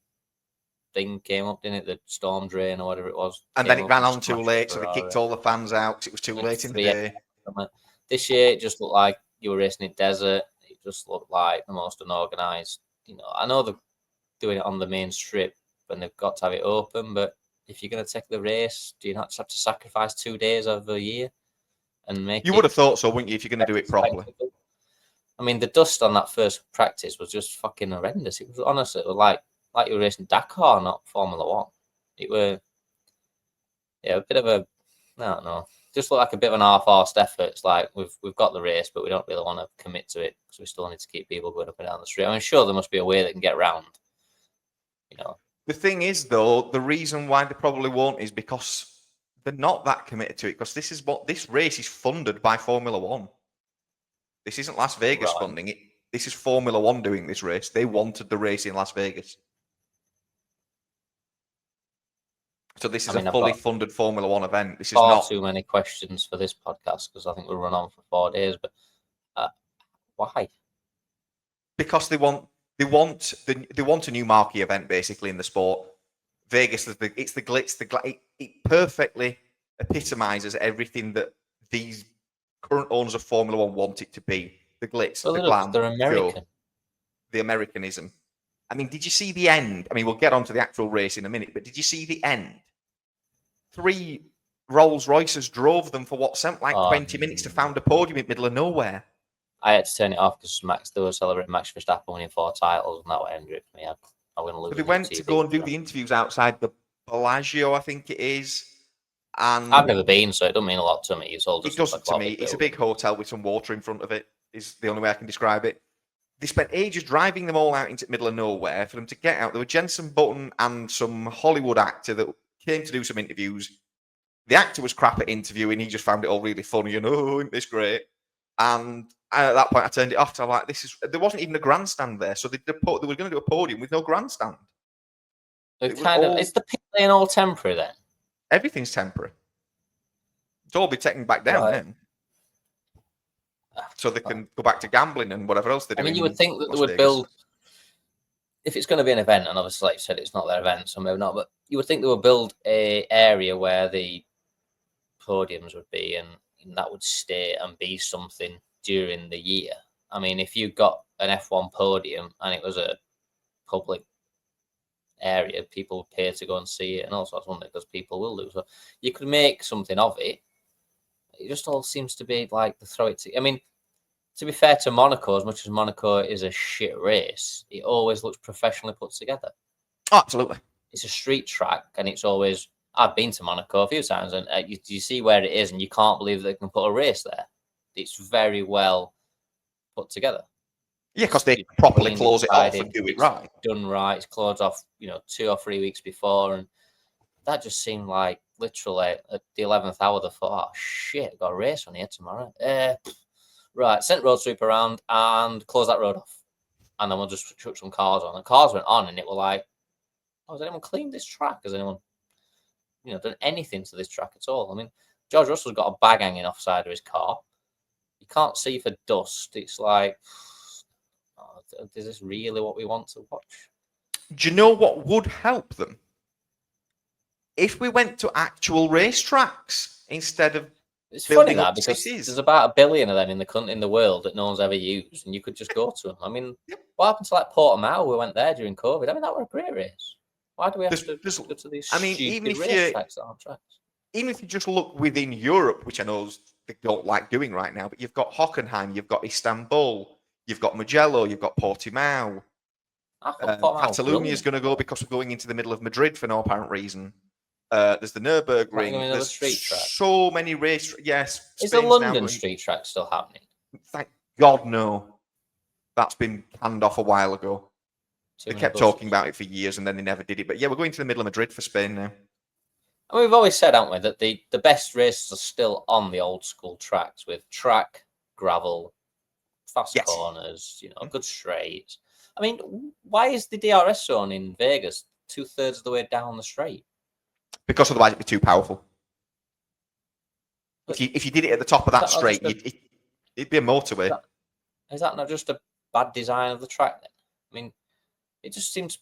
thing came up, didn't it? The storm drain or whatever it was. And then it ran on too late, so they kicked all the fans out because it was too late in the day. This year, it just looked like you were racing in desert. It just looked like the most unorganised. I know they're doing it on the main strip and they've got to have it open, but if you're going to take the race, do you not just have to sacrifice 2 days of a year and make You would have thought so, wouldn't you, if you're going to do it properly? I mean, the dust on that first practice was just fucking horrendous. It was honestly, it was like you were racing Dakar, not Formula One. It were, a bit of a, I don't know, just looked like a bit of an half-arsed effort. It's like we've got the race, but we don't really want to commit to it because we still need to keep people going up and down the street. I mean, sure, there must be a way that can get around. The thing is, though, the reason why they probably won't is because they're not that committed to it. Because this race is funded by Formula One. This isn't Las Vegas funding it. This is Formula One doing this race. They wanted the race in Las Vegas. So this is a fully funded Formula One event. This is not too many questions for this podcast because I think we'll run on for 4 days. But why? Because they want a new marquee event basically in the sport. Vegas, it's the glitz, it perfectly epitomizes everything that these current owners of Formula One want it to be. The glitz, the glam, they're American. The Americanism. I mean, did you see the end? I mean, we'll get on to the actual race in a minute, but did you see the end? 3 Rolls Royces drove them for what sent like Oh, 20 minutes to found a podium in the middle of nowhere. I had to turn it off because they were celebrating Max Verstappen winning 4 titles, and that would end it for me. I'm going to lose. So they went to go and do the interviews outside the Bellagio, I think it is. And I've never been, so it doesn't mean a lot to me. It's all just it doesn't like to me. It's a big hotel with some water in front of it, is the only way I can describe it. They spent ages driving them all out into the middle of nowhere for them to get out. There were Jensen Button and some Hollywood actor that came to do some interviews. The actor was crap at interviewing. He just found it all really funny and, oh, isn't this great? And at that point, I turned it off. So I'm like, there wasn't even a grandstand there. So they were going to do a podium with no grandstand. It's the pit lane all temporary then? Everything's temporary. It's all be taken back down then. So they can go back to gambling and whatever else they're doing. I mean, you would think that they would build, if it's going to be an event, and obviously, like you said, it's not their event, so maybe not, but you would think they would build a area where the podiums would be, and that would stay and be something during the year. I mean, if you got an F1 podium and it was a public area, people would pay to go and see it and all sorts of things because people will lose. So you could make something of it. It just all seems to be like the throw it to. I mean, to be fair to Monaco, as much as Monaco is a shit race, it always looks professionally put together. Oh, absolutely. It's a street track, and it's always. I've been to Monaco a few times, and you see where it is, and you can't believe they can put a race there. It's very well put together. Yeah, because they properly close it off and do it right. Done right. It's closed off, 2 or 3 weeks before, and that just seemed like literally at the 11th hour, they thought, oh shit, I've got a race on here tomorrow. Right, sent road sweep around and closed that road off. And then we'll just chuck some cars on. And cars went on, and it was like, oh, has anyone cleaned this track? Has anyone, done anything to this track at all? I mean, George Russell's got a bag hanging off the side of his car. You can't see for dust. It's like, is this really what we want to watch? Do you know what would help them? If we went to actual racetracks instead of. It's funny that because there's about 1 billion of them in the world that no one's ever used, and you could just go to them. I mean, what happened to like Portimao? We went there during COVID. I mean, that were a great race. Why do we have to go to these stupid racetracks that aren't tracks? Even if you just look within Europe, which I know they don't like doing right now, but you've got Hockenheim, you've got Istanbul, you've got Mugello, you've got Portimao. Catalonia is going to go because we're going into the middle of Madrid for no apparent reason. There's the Nürburgring. There's street track. So many race. Yes. Is the London street track still happening? Thank God, no. That's been canned off a while ago. They kept talking about it for years and then they never did it. But yeah, we're going to the middle of Madrid for Spain now. And we've always said, haven't we, that the best races are still on the old school tracks with track, gravel, fast corners, good straights. I mean, why is the DRS zone in Vegas 2/3 of the way down the straight? Because otherwise it'd be too powerful. If you did it at the top of that straight, it'd be a motorway. Is that not just a bad design of the track then? I mean, it just seems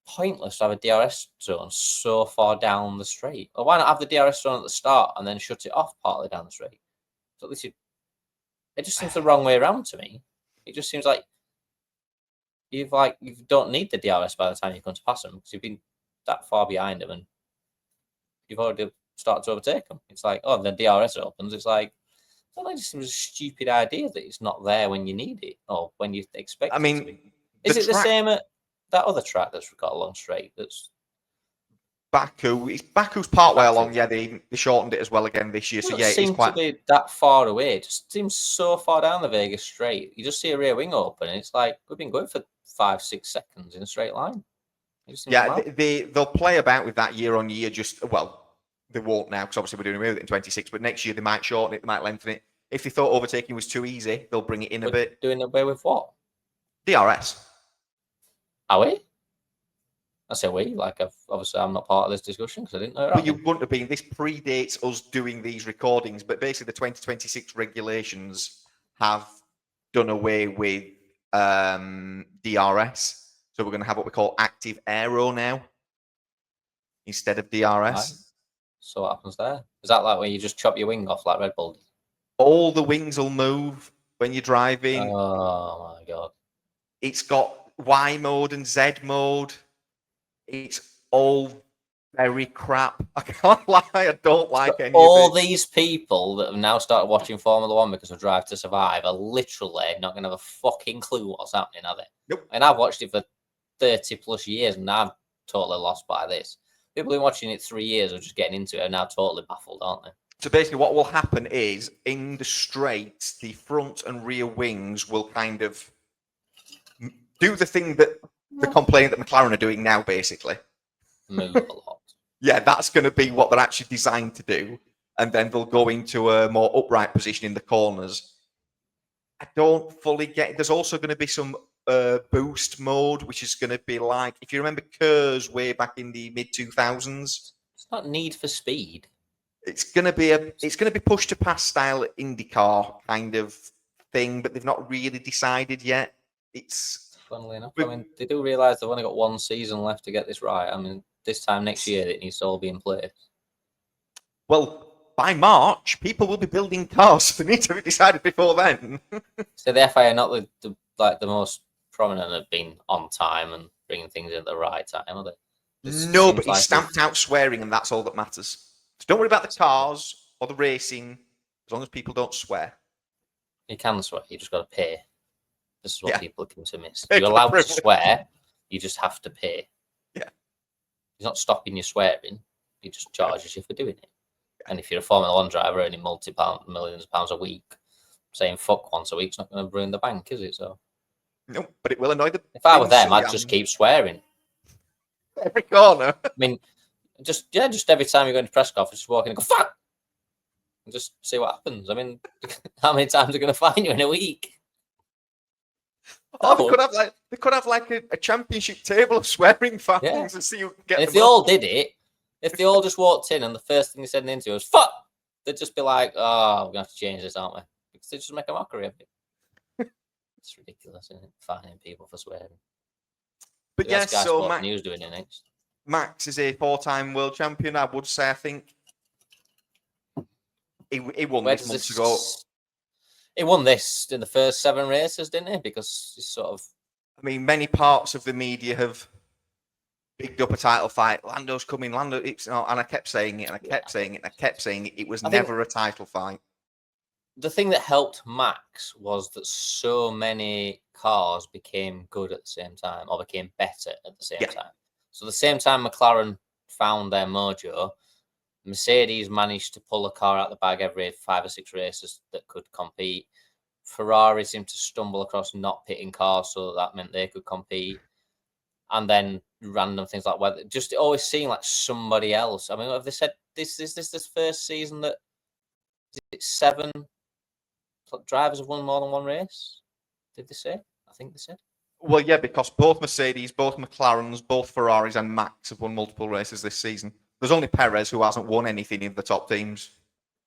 pointless to have a DRS zone so far down the straight. Or why not have the DRS zone at the start and then shut it off partly down the straight? So at least it just seems the wrong way around to me. It just seems like you don't need the DRS by the time you come to pass them because you've been that far behind them and you've already started to overtake them. It's like, oh, the DRS opens. It's like, well, it just seems a stupid idea that it's not there when you need it or when you expect it to be. Is it the same at that other track that's got a long straight? That's Baku. Baku's part way along. Yeah, they shortened it as well again this year. So yeah, it seems to be that far away. It just seems so far down the Vegas straight. You just see a rear wing open, and it's like we've been going for 5-6 seconds in a straight line. Yeah, they'll play about with that year on year. They won't now because obviously we're doing away with it in 26. But next year they might shorten it, they might lengthen it. If they thought overtaking was too easy, they'll bring it in a bit. Doing away with what? DRS. Are we? I say we. Obviously I'm not part of this discussion because I didn't know. But you wouldn't have been. This predates us doing these recordings. But basically, the 2026 regulations have done away with DRS. So we're going to have what we call active aero now instead of DRS. Right. So what happens there? Is that like where you just chop your wing off like Red Bull? All the wings will move when you're driving. Oh my God. It's got Y mode and Z mode. It's all very crap. I can't lie. I don't like any all of it. these people that have now started watching Formula One because of Drive to Survive are literally not going to have a fucking clue what's happening, are they? Nope. And I've watched it for 30 plus years and I'm totally lost by this. People who've been watching it 3 years or just getting into it are now totally baffled, aren't they? So basically, what will happen is in the straights, the front and rear wings will kind of do the thing that the complaint that McLaren are doing now, basically. Move a lot. Yeah, that's going to be what they're actually designed to do. And then they'll go into a more upright position in the corners. I don't fully get it. There's also going to be some boost mode, which is going to be like, if you remember Kerr's way back in the mid 2000s. It's not Need for Speed. It's going to be push to pass style IndyCar kind of thing, but they've not really decided yet. It's funnily enough. I mean, they do realise they've only got one season left to get this right. I mean, this time next year it needs to all be in place. Well, by March, people will be building cars, so they need to be decided before then. So the FIA are not the most prominent have been on time and bringing things in at the right time, are they? No, but he's stamped out swearing, and that's all that matters. So don't worry about the cars or the racing, as long as people don't swear. You can swear, you just got to pay. This is what people can to miss. Pay You're allowed to swear, you just have to pay. Yeah. He's not stopping you swearing, he just charges you for doing it. And if you're a Formula One driver earning millions of pounds a week, saying fuck once a week's not going to ruin the bank, is it? So no, but it will annoy the. If I were them, I'd just keep swearing. Every corner. I mean, just every time you go into press conference, just walk in and go fuck, and just see what happens. I mean, how many times are going to find you in a week? Oh, they could have like a championship table of swearing fans and see who can get. If they all did it, if they all just walked in and the first thing they said in the interview was "fuck," they'd just be like, "Oh, we're gonna have to change this, aren't we?" Because they just make a mockery of it. It's ridiculous, isn't it? Fining people for swearing. But yes, so News doing it next. Max is a 4-time world champion. I would say, I think he won this months ago. He won this in the first 7 races, didn't he? Because he's sort of. I mean, many parts of the media have bigged up a title fight. Lando's coming. Lando, it's not. And I kept saying it, and I kept saying it, and I kept saying it. It was never a title fight. The thing that helped Max was that so many cars became good at the same time, or became better at the same time. So the same time McLaren found their mojo, Mercedes managed to pull a car out of the bag every 5 or 6 races that could compete. Ferrari seemed to stumble across not pitting cars, so that meant they could compete. And then random things like weather, just it always seemed like somebody else. I mean, have they said this first season that 7 drivers have won more than 1 race? Did they say? I think they said. Well, yeah, because both Mercedes, both McLarens, both Ferraris, and Max have won multiple races this season. There's only Perez who hasn't won anything in the top teams.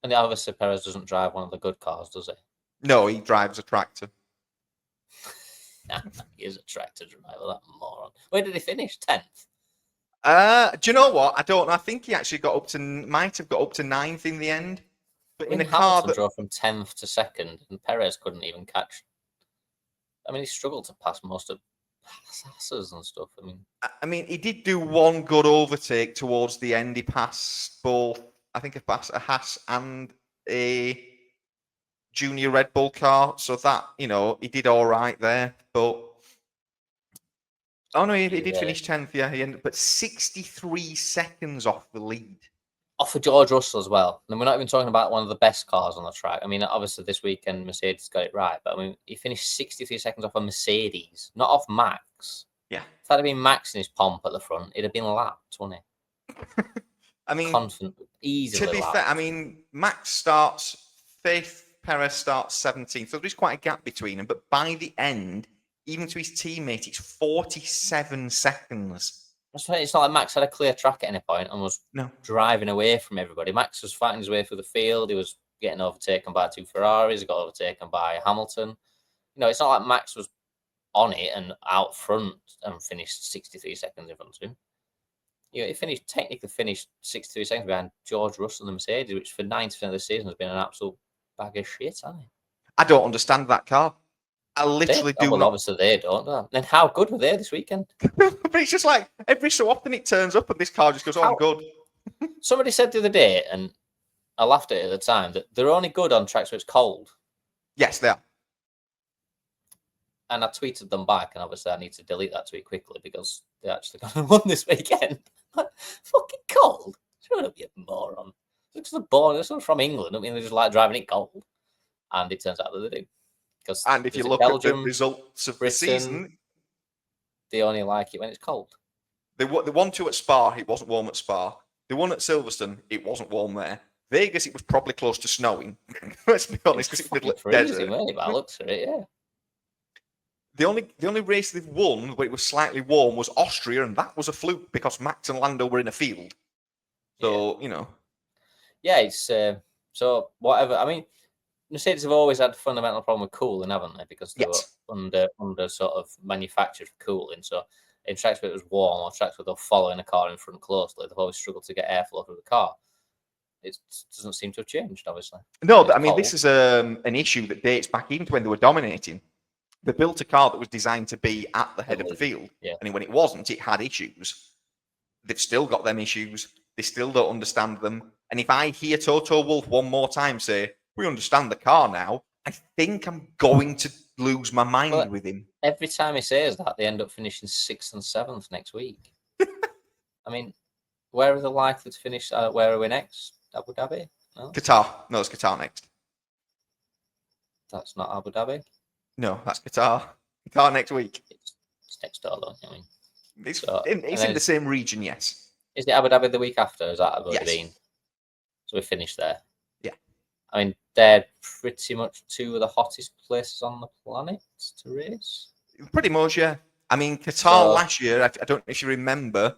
And obviously, Perez doesn't drive one of the good cars, does he? No, he drives a tractor. He is a tractor driver, that moron. Where did he finish? 10th? Do you know what? I don't know. I think he actually might have got up to 9th in the end. But in a car that drove from 10th to 2nd, and Perez couldn't even catch. I mean, he struggled to pass most of passes and stuff. I mean, he did do one good overtake towards the end. He passed both. I think he passed a Haas and a junior Red Bull car. So that, he did all right there. But he did finish 10th. Yeah, he ended, but 63 seconds off the lead. Off of George Russell as well. And we're not even talking about one of the best cars on the track. I mean, obviously this weekend Mercedes got it right, but I mean, he finished 63 seconds off a Mercedes, not off Max. Yeah. If that had been Max in his pomp at the front, it'd have been lapped, wouldn't it? I mean, confident, easily. To be fair, I mean, Max starts 5th, Perez starts 17th, so there's quite a gap between them. But by the end, even to his teammate, it's 47 seconds. It's not like Max had a clear track at any point and was driving away from everybody. Max was fighting his way through the field. He was getting overtaken by 2 Ferraris. He got overtaken by Hamilton. It's not like Max was on it and out front and finished 63 seconds in front of him. He technically finished 63 seconds behind George Russell and the Mercedes, which for 90% of the season has been an absolute bag of shit, hasn't it? I don't understand that car. I literally do well, not. obviously they don't. Then how good were they this weekend? But it's just like every so often it turns up and this car just goes, "Oh, I'm good." Somebody said the other day, and I laughed at it at the time, that they're only good on tracks where it's cold. Yes, they are. And I tweeted them back, and obviously I need to delete that tweet quickly because they actually got one this weekend. Fucking cold. Shut up, you moron. It's the born. It's not from England. I mean, they just like driving it cold. And it turns out that they do. And if you look Belgium, at the results of Britain, the season, they only like it when it's cold. they won 2 at Spa. It wasn't warm at Spa. They won at Silverstone. It wasn't warm there. Vegas, it was probably close to snowing. Let's be honest, because it was freezing, wasn't it? By the looks of it, yeah. The only race they've won where it was slightly warm was Austria, and that was a fluke because Max and Lando were in a field. So, Yeah, it's so whatever. I mean, Mercedes have always had a fundamental problem with cooling, haven't they? Because they were under sort of manufactured for cooling. So in tracks where it was warm or tracks where they're following a car in front closely, they've always struggled to get airflow through the car. It doesn't seem to have changed, obviously. No, I mean, this is an issue that dates back into when they were dominating. They built a car that was designed to be at the head of the field. Yeah. And when it wasn't, it had issues. They've still got them issues. They still don't understand them. And if I hear Toto Wolff one more time say, "We understand the car now," I think I'm going to lose my mind with him. Every time he says that, they end up finishing 6th and 7th next week. I mean, where are they likely to finish? Where are we next? Abu Dhabi? No? Qatar. No, it's Qatar next. That's not Abu Dhabi? No, that's Qatar. Qatar next week. It's next door, though. I mean, it's in the same region, yes. Is it Abu Dhabi the week after? Is that already yes. been? So we finished there. Yeah. I mean, they're pretty much 2 of the hottest places on the planet to race. Pretty much, yeah. I mean, Qatar last year, I don't know if you remember,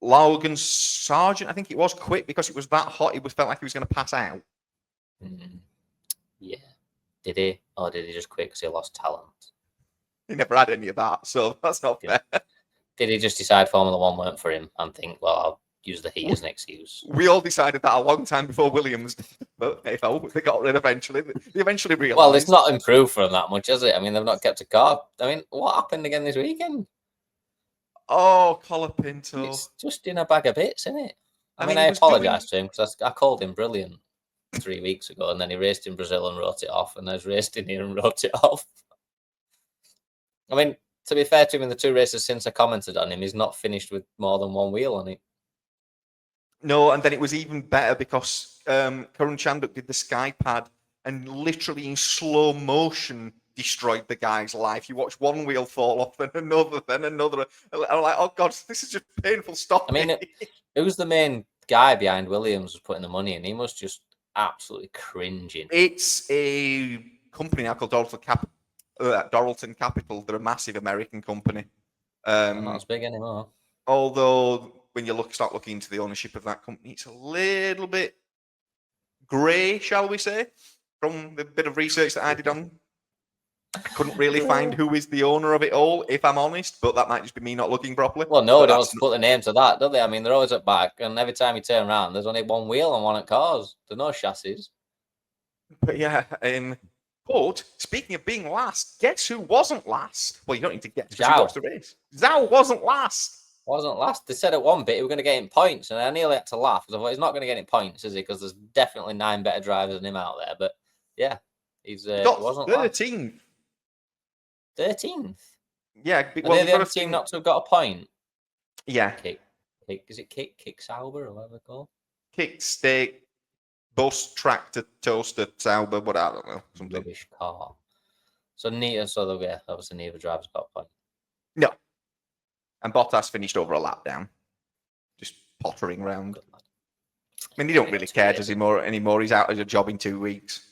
Logan Sargent, I think it was, quit because it was that hot. It felt like he was going to pass out. Yeah. Did he? Or did he just quit because he lost talent? He never had any of that, so that's not fair. Did he just decide Formula 1 weren't for him and think, well, I'll use the heat as an excuse? We all decided that a long time before Williams, but hey, they got rid eventually. They eventually realised. Well, it's not improved for them that much, has it? I mean, they've not kept a car. I mean, what happened again this weekend? Oh, Colapinto. It's just in a bag of bits, isn't it? I mean, I apologise to him because I called him brilliant 3 weeks ago, and then he raced in Brazil and wrote it off, and there's raced in here and wrote it off. I mean, to be fair to him, in the 2 races since I commented on him, he's not finished with more than 1 wheel on it. No, and then it was even better because Karan Chanduk did the sky pad and literally in slow motion destroyed the guy's life. You watch one wheel fall off, then another, then another. I'm like, oh God, this is just painful stuff. I mean, who's the main guy behind Williams was putting the money in? He was just absolutely cringing. It's a company now called Doralton Capital. They're a massive American company. Not as big anymore. Although when you start looking into the ownership of that company, it's a little bit grey, shall we say, from the bit of research that I did on. I couldn't really find who is the owner of it all, if I'm honest, but that might just be me not looking properly. Well, no, they don't put the name to that, do they? I mean, they're always at back, and every time you turn around, there's only 1 wheel on one at cars. There's no chassis. But yeah, but speaking of being last, guess who wasn't last? Well, you don't need to guess because you watched the race. Zhou wasn't last. Wasn't last. They said at one bit he was going to get in points, and I nearly had to laugh because I thought he's not going to get in points, is he? Because there's definitely 9 better drivers than him out there. But yeah, he wasn't 13th. last. 13th. Yeah, well, they're the only team not to have got a point. Yeah. Is it Kick Sauber or whatever they call? Kick, steak, bus, tractor, toaster, Sauber, what I don't know. Something. Rubbish car. So obviously neither driver's got a point. No. And Bottas finished over a lap down. Just pottering around. I mean, he don't really care, does he, anymore? He's out of a job in 2 weeks.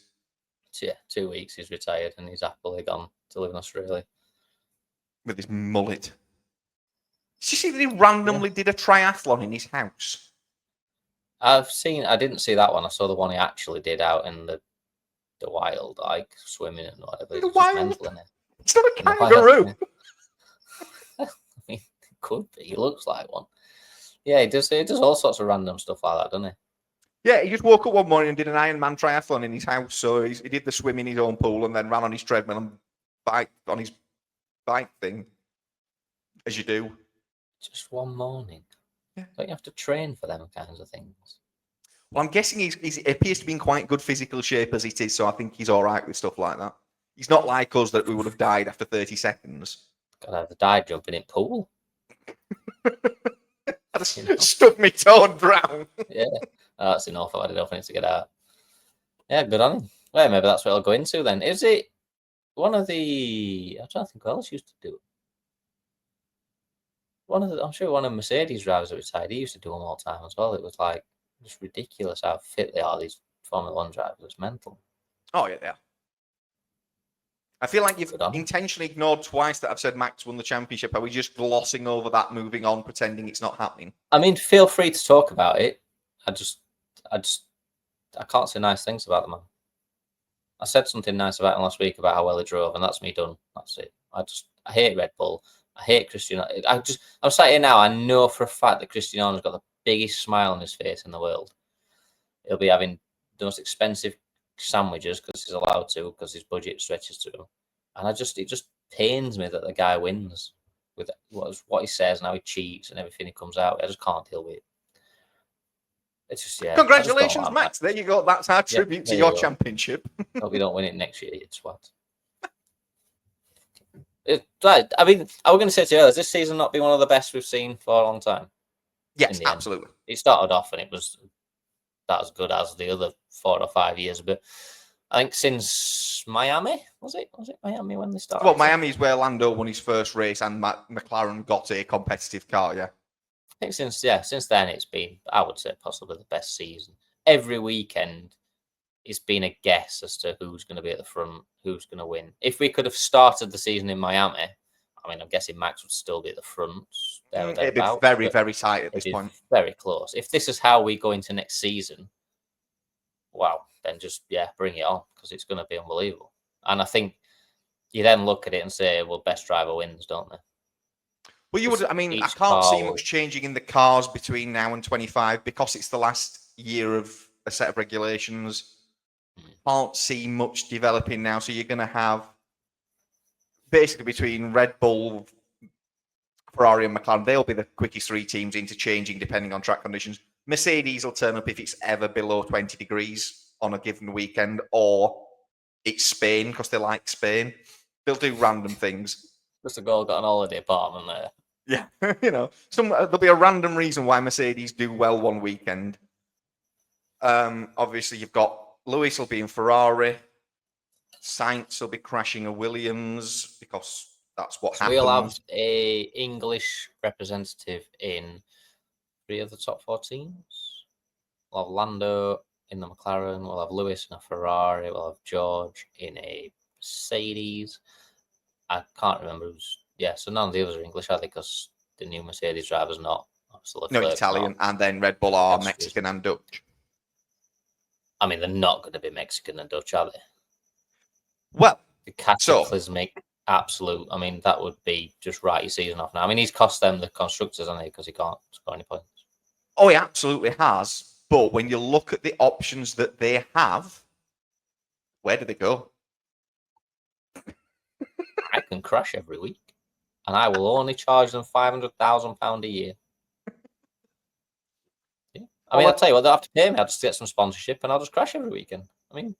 Yeah, 2 weeks he's retired and he's happily gone to live in Australia. With his mullet. Did you see that he randomly did a triathlon in his house? I didn't see that one. I saw the one he actually did out in the wild, like swimming and whatever. In the wild? It's not a kangaroo. I mean, it could be. He looks like one. Yeah, he does all sorts of random stuff like that, doesn't he? Yeah, he just woke up one morning and did an Ironman triathlon in his house. So he did the swim in his own pool and then ran on his treadmill and bike on his bike thing, as you do. Just one morning. Yeah. Don't you have to train for them kinds of things? Well, I'm guessing he appears to be in quite good physical shape as it is, so I think he's all right with stuff like that. He's not like us that we would have died after 30 seconds. Gotta have the dive jumping in pool. I just stuck my toe and drowned. Yeah, that's enough. I've had enough. I need to get out. Yeah, good on him. Well, maybe that's what I'll go into then. Is it one of the? I'm trying to think who else used to do it. I'm sure one of Mercedes drivers that retired. He used to do them all the time as well. It was like just ridiculous how fit they are. These Formula One drivers. It's mental. Oh yeah, yeah. I feel like you've intentionally ignored twice that I've said Max won the championship. Are we just glossing over that, moving on, pretending it's not happening? I mean, feel free to talk about it. I can't say nice things about the man. I said something nice about him last week about how well he drove, and that's me done. That's it. I hate Red Bull. I hate Cristiano. I'm sat here now. I know for a fact that Cristiano's got the biggest smile on his face in the world. He'll be having the most expensive sandwiches because he's allowed to, because his budget stretches to him. And it just pains me that the guy wins with what he says and how he cheats and everything he comes out. I just can't deal with it. It's just, yeah. Congratulations, Max. There you go. That's our tribute to your championship. Hope you don't win it next year, you twat. I mean, I was going to say to you, has this season not been one of the best we've seen for a long time? Yes, absolutely. It started off and it was not as good as the other 4 or 5 years, but I think since Miami, was it Miami when they started? Well, Miami is where Lando won his first race and McLaren got a competitive car, yeah. I think since then it's been, I would say, possibly the best season. Every weekend it's been a guess as to who's going to be at the front, who's going to win. If we could have started the season in Miami, I mean, I'm guessing Max would still be at the front. It'd be very, very tight at this point. Very close. If this is how we go into next season, wow, then just, bring it on, because it's going to be unbelievable. And I think you then look at it and say, well, best driver wins, don't they? Well, you would. I mean, I can't see much changing in the cars between now and 25 because it's the last year of a set of regulations. Can't see much developing now. So you're going to have basically between Red Bull, Ferrari, and McLaren, they'll be the quickest 3 teams interchanging depending on track conditions. Mercedes will turn up if it's ever below 20 degrees on a given weekend, or it's Spain because they like Spain. They'll do random things. Just a girl got an holiday apartment there. Yeah, there'll be a random reason why Mercedes do well one weekend. Obviously, you've got Lewis will be in Ferrari. Sainz will be crashing a Williams because that's what happens. We'll have a English representative in 3 of the top 4 teams. We'll have Lando in the McLaren. We'll have Lewis in a Ferrari. We'll have George in a Mercedes. I can't remember who's. Yeah, so none of the others are English, are they? Because the new Mercedes driver's not. No, Italian, and then Red Bull are Mexican and Dutch. I mean, they're not going to be Mexican and Dutch, are they? Well, the cataclysmic absolute. I mean, that would be just write your season off now. I mean, he's cost them the constructors, hasn't he? Because he can't score any points. Oh, he absolutely has. But when you look at the options that they have, where do they go? I can crash every week, and I will only charge them £500,000 a year. Yeah. I mean, I'll tell you what, they'll have to pay me. I'll just get some sponsorship, and I'll just crash every weekend. I mean,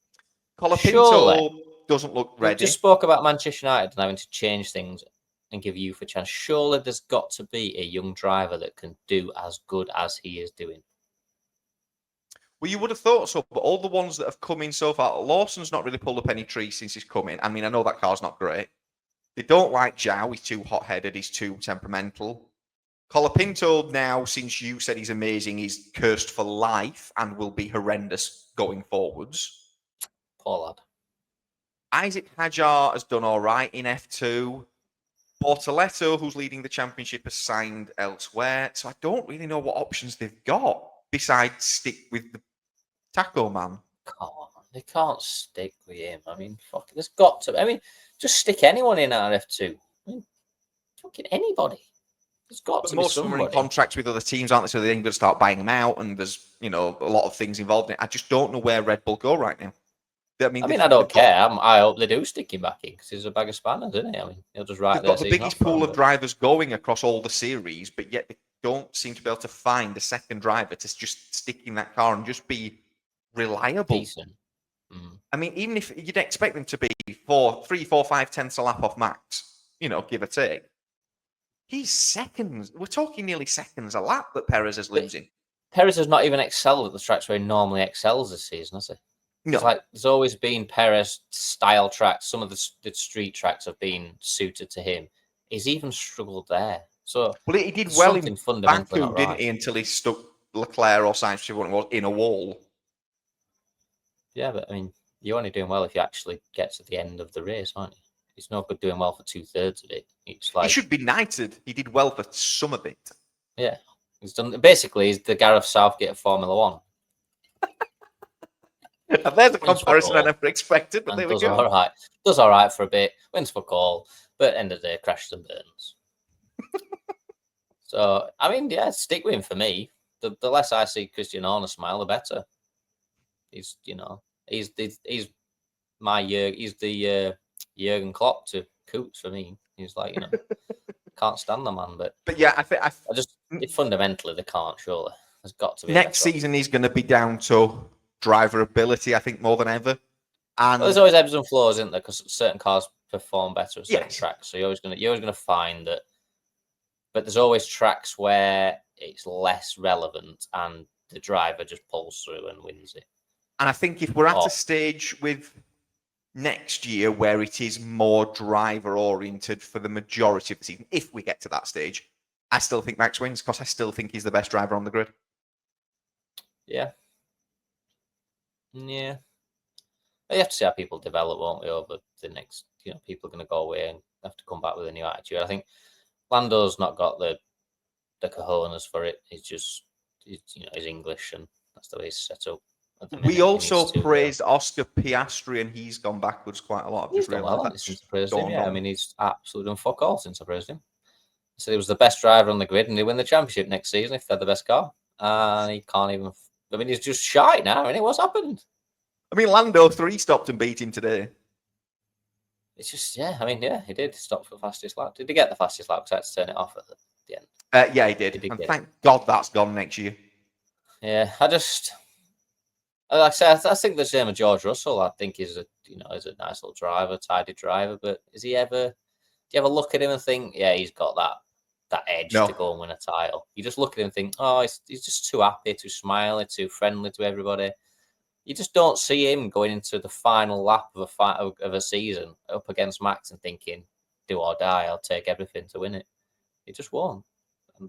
Colapinto doesn't look ready. We just spoke about Manchester United and having to change things and give youth a chance. Surely there's got to be a young driver that can do as good as he is doing. Well, you would have thought so, but all the ones that have come in so far, Lawson's not really pulled up any trees since he's come in. I mean, I know that car's not great. They don't like Zhao. He's too hot-headed. He's too temperamental. Colapinto now, since you said he's amazing, he's cursed for life and will be horrendous going forwards. Poor lad. Isaac Hadjar has done all right in F2. Bortoletto, who's leading the championship, has signed elsewhere. So I don't really know what options they've got besides stick with the Taco man. Come on, they can't stick with him. I mean, fuck, there's got to. I mean, just stick anyone in RF2. I mean, fucking anybody. There's got to be most somebody. Most of them are in contracts with other teams, aren't they? So they're going to start buying them out, and there's a lot of things involved in it. I just don't know where Red Bull go right now. I mean, I don't care. I hope they do stick him back in because he's a bag of spanners, isn't he? I mean, he'll just write they've their got the season biggest off for pool him, of drivers going across all the series, but yet they don't seem to be able to find a second driver to just stick in that car and just be reliable. decent. I mean, even if you'd expect them to be 3, 4, 5 tenths a lap off Max, give or take. He's seconds. We're talking nearly seconds a lap that Perez is losing. Perez has not even excelled at the tracks where he normally excels this season, has he? No. There's always been Perez style tracks. Some of the street tracks have been suited to him. He's even struggled there. So, well, he did well in fundamentally Baku, didn't he? Until he stuck Leclerc or Sainz, whichever one it was, in a wall. Yeah, but I mean, you're only doing well if you actually get to the end of the race, aren't you? It's no good doing well for 2/3 of it. It's like he should be knighted. He did well for some of it. Yeah, he's done. Basically, he's the Gareth Southgate of Formula One. And there's a comparison I never expected, but there we go. Does all right for a bit. Wins for call, but end of the day, crashes and burns. So I mean, yeah, stick with him for me. The less I see Christian Horner smile, the better. He's my he's the Jurgen Klopp to Coots for me. He's like, can't stand the man, but yeah, fundamentally they can't. Surely there's got to be next season. He's going to be down to driver ability, I think, more than ever. And there's always ebbs and flows, isn't there? Because certain cars perform better at certain tracks, so you're always going to find that. But there's always tracks where it's less relevant, and the driver just pulls through and wins it. And I think if we're at a stage with next year where it is more driver oriented for the majority of the season, if we get to that stage, I still think Max wins because I still think he's the best driver on the grid. Yeah. You have to see how people develop, won't we, over the next, people are going to go away and have to come back with a new attitude. I think Lando's not got the cojones for it. He's English, and that's the way he's set up. We also praised Oscar Piastri, and he's gone backwards quite a lot. He's done well since I praised him. Yeah, I mean, he's absolutely done fuck all since I praised him. I said he was the best driver on the grid, and he'll win the championship next season if they had the best car. And he can't even. I mean, he's just shy now. And what's happened? I mean, Lando 3 stopped and beat him today. It's just, I mean, he did stop for the fastest lap. Did he get the fastest lap? Because I had to turn it off at the end. Yeah, he did. And thank God that's gone next year. Yeah, like I said, I think the same with George Russell. I think is a nice little driver, tidy driver. But do you ever look at him and think, yeah, he's got that edge to go and win a title? You just look at him and think, oh, he's just too happy, too smiley, too friendly to everybody. You just don't see him going into the final lap of a season up against Max and thinking, do or die, I'll take everything to win it. He just won't.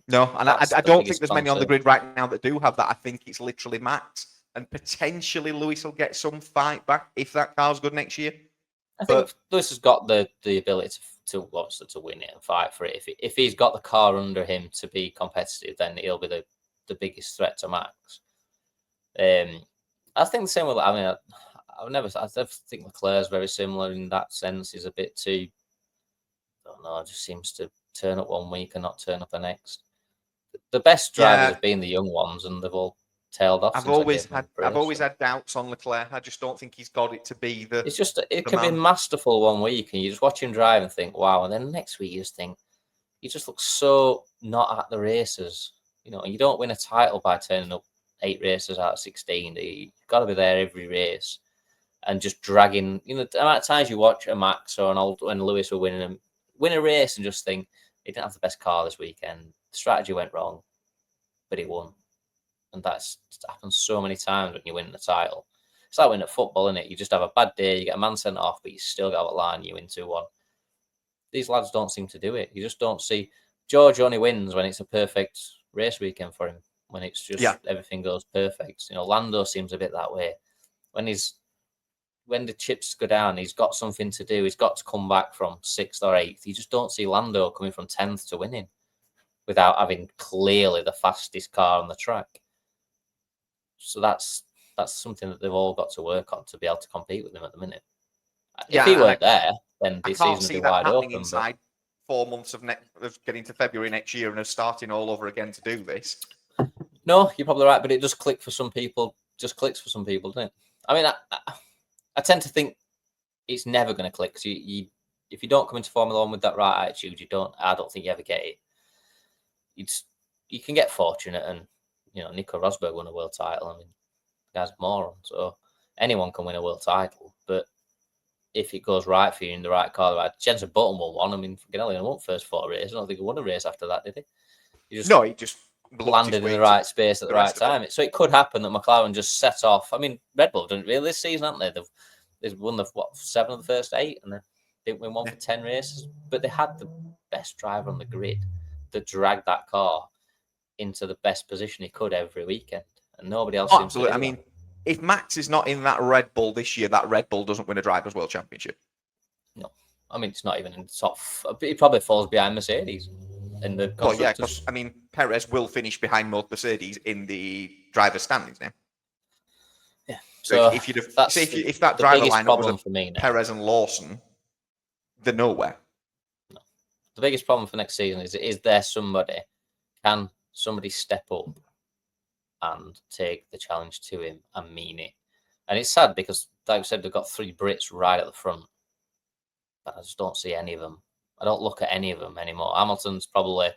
No, and I don't think there's many on the grid right now that do have that. I think it's literally Max, and potentially Lewis will get some fight back if that car's good next year. I think Lewis has got the ability to win it and fight for it. If he's got the car under him to be competitive, then he'll be the biggest threat to Max. I think the same with. I mean, I think Leclerc's very similar in that sense. He's a bit too. I don't know. Just seems to turn up one week and not turn up the next. The best drivers have been the young ones, and they've all tailed off. I've always had doubts on Leclerc. I just don't think he's got it to be the. It's just it can be masterful one week, and you just watch him drive and think, wow, and then the next week you just think, he just looks so not at the races. You don't win a title by turning up 8 races out of 16. You've got to be there every race and just dragging. The amount of times you watch a Max or when Lewis were win a race and just think he didn't have the best car this weekend. The strategy went wrong, but he won. And that's happened so many times when you win the title. It's like winning at football, isn't it? You just have a bad day, you get a man sent off, but you still got a line you into one. These lads don't seem to do it. You just don't see. George only wins when it's a perfect race weekend for him. When it's just everything goes perfect. Lando seems a bit that way. When the chips go down, he's got something to do. He's got to come back from 6th or 8th. You just don't see Lando coming from 10th to winning without having clearly the fastest car on the track. So that's something that they've all got to work on to be able to compete with him at the minute. If he weren't there, then the season would be wide open. Inside 4 months of getting to February next year and of starting all over again to do this. No, you're probably right, but it does click for some people. Just clicks for some people, doesn't it? I mean, I tend to think it's never going to click. So if you don't come into Formula One with that right attitude, I don't think you ever get it. You can get fortunate, and Nico Rosberg won a world title. I mean, the guy's a moron. So anyone can win a world title, but if it goes right for you in the right car, right, Jensen Button won one. I mean, fucking hell, he won first 4 races. I don't think he won a race after that, did he? He just landed in the right space at the right time. So it could happen that McLaren just set off. I mean, Red Bull didn't really this season, haven't they? They've won 7 of the first 8, and they didn't win one for 10 races. But they had the best driver on the grid that dragged that car into the best position he could every weekend, and nobody else seems to do that. I mean, if Max is not in that Red Bull this year, that Red Bull doesn't win a Drivers' World Championship. No, I mean it's not even in the top. It probably falls behind Mercedes. In the well, yeah, because I mean Perez will finish behind Mercedes in the driver's standings now. Yeah. So if that driver lineup was for me now. Perez and Lawson, they're nowhere. No. The biggest problem for next season is there somebody? Can somebody step up and take the challenge to him and mean it? And it's sad because, like I said, they've got 3 Brits right at the front, but I just don't see any of them. I don't look at any of them anymore. Hamilton's probably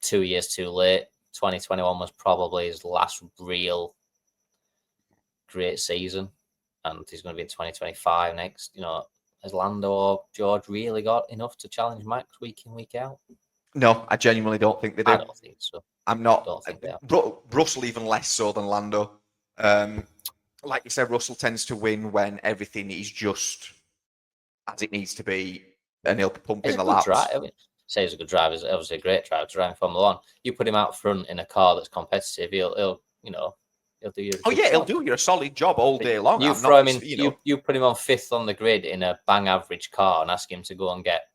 2 years too late. 2021 was probably his last real great season, and he's going to be in 2025 next. Has Lando or George really got enough to challenge Max week in, week out? No, I genuinely don't think they do. I don't think so. I'm not. Don't think they are. Russell even less so than Lando. Like you said, Russell tends to win when everything is just as it needs to be, and he'll pump in the laps. Say he's a good driver. He's obviously a great driver to drive in Formula One. You put him out front in a car that's competitive, he'll do you. He'll do you a solid job all day long. You throw him in. You put him on 5th on the grid in a bang average car and ask him to go and get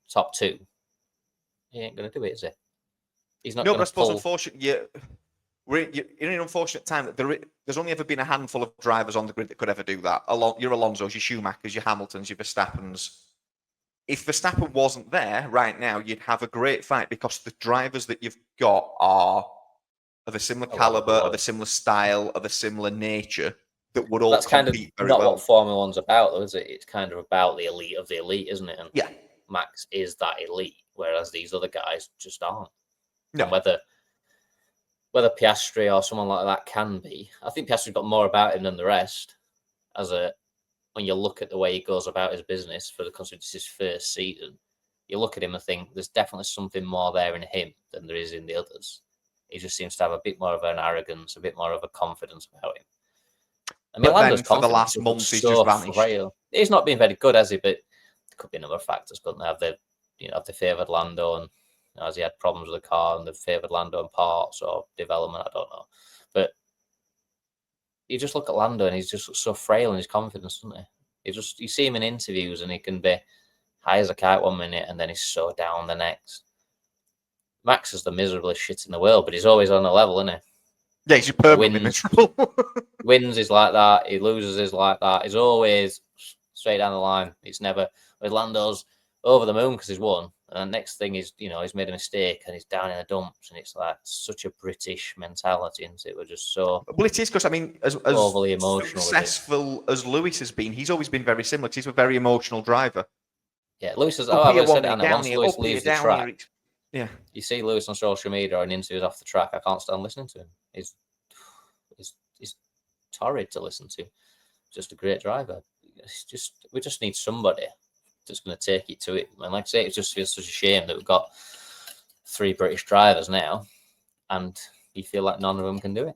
top 2. He ain't going to do it, is he? He's not. No, but I suppose unfortunately, we're in an unfortunate time that there's only ever been a handful of drivers on the grid that could ever do that. Your Alonso's, your Schumachers, your Hamiltons, your Verstappens. If Verstappen wasn't there right now, you'd have a great fight because the drivers that you've got are of a similar caliber, of a similar style, of a similar nature that would all That's compete kind of very not well. what Formula One's about, though, is it? It's kind of about the elite of the elite, isn't it? And yeah, Max is that elite, whereas these other guys just aren't. No. And whether Piastri or someone like that can be, I think Piastri's got more about him than the rest. When you look at the way he goes about his business considering it's his first season, you look at him and think there's definitely something more there in him than there is in the others. He just seems to have a bit more of an arrogance, a bit more of a confidence about him. I mean, Lando's for the last month, he's just vanished. Frail. He's not been very good, has he? But there could be a number of factors, couldn't they? Have they favoured Lando, and has he had problems with the car and they've favoured Lando in parts or development? I don't know. But you just look at Lando and he's just so frail in his confidence, doesn't he? You see him in interviews and he can be high as a kite 1 minute and then he's so down the next. Max is the miserable shit in the world, but he's always on a level, isn't he? Yeah, he's permanently miserable. Wins is like that. He loses is like that. He's always straight down the line. It's never with Lando's over the moon because he's won. And the next thing is, he's made a mistake and he's down in the dumps. And it's like such a British mentality, isn't it? We're just so. Well, it is because, I mean, as overly emotional, successful as Lewis has been, he's always been very similar. He's a very emotional driver. Yeah, Lewis is. I've said it, Anna. Once Lewis leaves the track, yeah, you see Lewis on social media or in interviews off the track. I can't stand listening to him. He's torrid to listen to. Just a great driver. We just need somebody that's going to take it to it. And like I say, it just feels such a shame that we've got 3 British drivers now, and you feel like none of them can do it.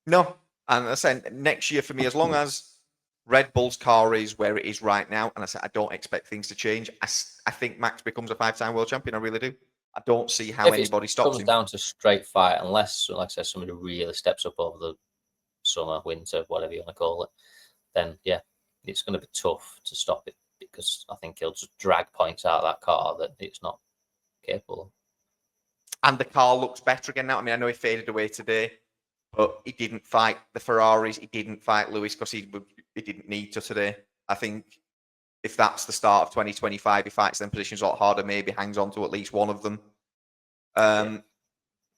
No, and I said next year for me, as long as Red Bull's car is where it is right now, and I said I don't expect things to change. I think Max becomes a 5-time world champion. I really do. I don't see how anybody stops him. It comes down to straight fight, unless, like I said, somebody really steps up over the summer, winter, whatever you want to call it. Then yeah, it's going to be tough to stop it because I think he'll just drag points out of that car that it's not capable of. And the car looks better again now. I mean, I know he faded away today, but he didn't fight the Ferraris. He didn't fight Lewis because he didn't need to today. I think if that's the start of 2025, he fights them positions a lot harder, maybe hangs on to at least one of them.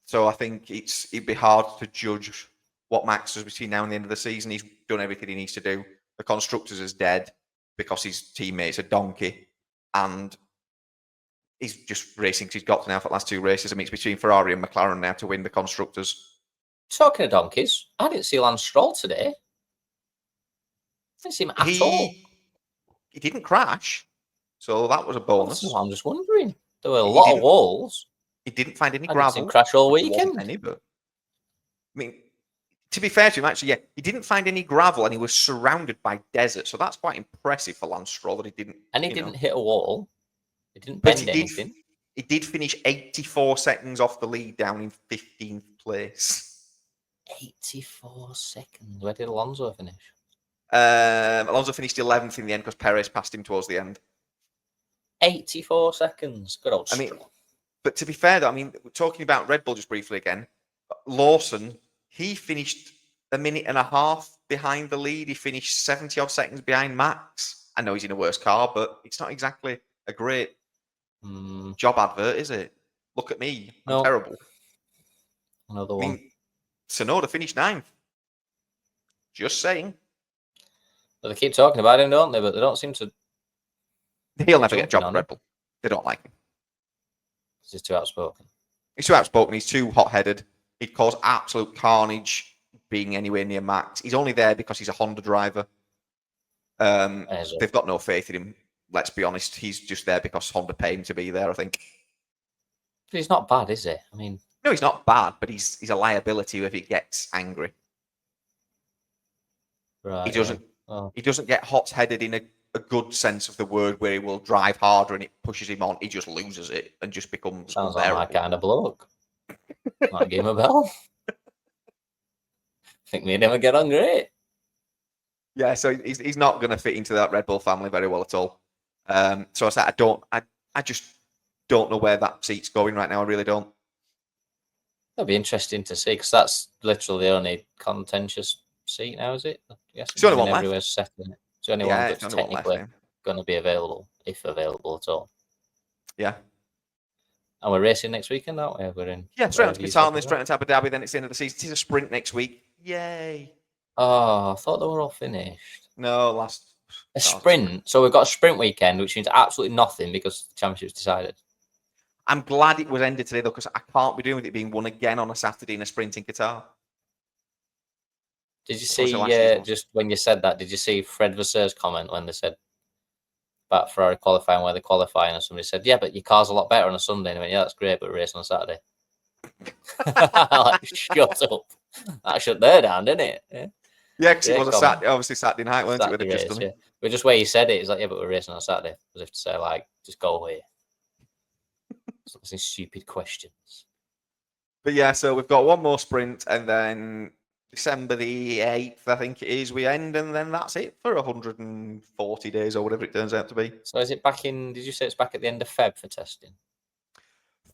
So I think it'd be hard to judge what Max does between now and the end of the season. He's done everything he needs to do. the constructors is dead because his teammate's a donkey, and he's just racing because he's got to now for the last 2 races. I mean, it's between Ferrari and McLaren now to win the constructors. Talking of donkeys, I didn't see Lance Stroll today. I didn't see him at all. He didn't crash, so that was a bonus. I'm just wondering. There were a lot of walls. He didn't find any I gravel. didn't see him crash all weekend. Any, but I mean, to be fair to him, actually, yeah, he didn't find any gravel, and he was surrounded by desert. So that's quite impressive for Lance Stroll that he didn't. And he didn't hit a wall. He didn't bend anything. He did finish 84 seconds off the lead, down in 15th place. 84 seconds. Where did Alonso finish? Alonso finished 11th in the end because Perez passed him towards the end. 84 seconds. Good old Stroll. I mean, but to be fair, though, I mean, we're talking about Red Bull just briefly again. Lawson, he finished a minute and a half behind the lead. He finished 70 odd seconds behind Max. I know he's in a worse car, but it's not exactly a great job advert, is it? Look at me. I'm terrible. Another one. Tsunoda finished 9th. Just saying. Well, they keep talking about him, don't they? But they don't seem to. He'll never get a job at Red Bull. They don't like him. He's too outspoken. He's too outspoken. He's too hot-headed. He'd cause absolute carnage being anywhere near Max. He's only there because he's a Honda driver. They've got no faith in him. Let's be honest. He's just there because Honda paid him to be there, I think. But he's not bad, is he? I mean, no, he's not bad, but he's a liability if he gets angry. Right. He doesn't get hot-headed in a good sense of the word, where he will drive harder and it pushes him on. He just loses it and just becomes sounds like my kind of bloke. Might give him a bell. Think me and him will get on great. Yeah, so he's not going to fit into that Red Bull family very well at all. So I said, I just don't know where that seat's going right now. I really don't. That'd be interesting to see, because that's literally the only contentious seat now, is it? Yes, it's the only one everywhere's set in it. It's the only one that's technically going to be available, if available at all. Yeah. And we're racing next weekend, aren't we? We're in. Yeah, straight on to Qatar, then straight on to Abu Dhabi, then it's the end of the season. It's a sprint next week. Yay. Oh, I thought they were all finished. No, a sprint. So we've got a sprint weekend, which means absolutely nothing because the championship's decided. I'm glad it was ended today, though, because I can't be doing with it being won again on a Saturday in a sprint in Qatar. Did you see, just when you said that, did you see Fred Vasseur's comment when they said about Ferrari qualifying where they're qualifying, and somebody said, yeah, but your car's a lot better on a Sunday. And I went, yeah, that's great, but we're racing on Saturday. Like, shut up. That shut there down, didn't it? Yeah, because it was a Saturday, obviously Saturday night, weren't it? With race, just yeah. But just where you said it, it's like, yeah, but we're racing on Saturday. As if to say, like, just go away. Some stupid questions. But yeah, so we've got one more sprint, and then December the 8th, I think it is, we end, and then that's it for 140 days or whatever it turns out to be. So is it back in, did you say it's back at the end of Feb for testing?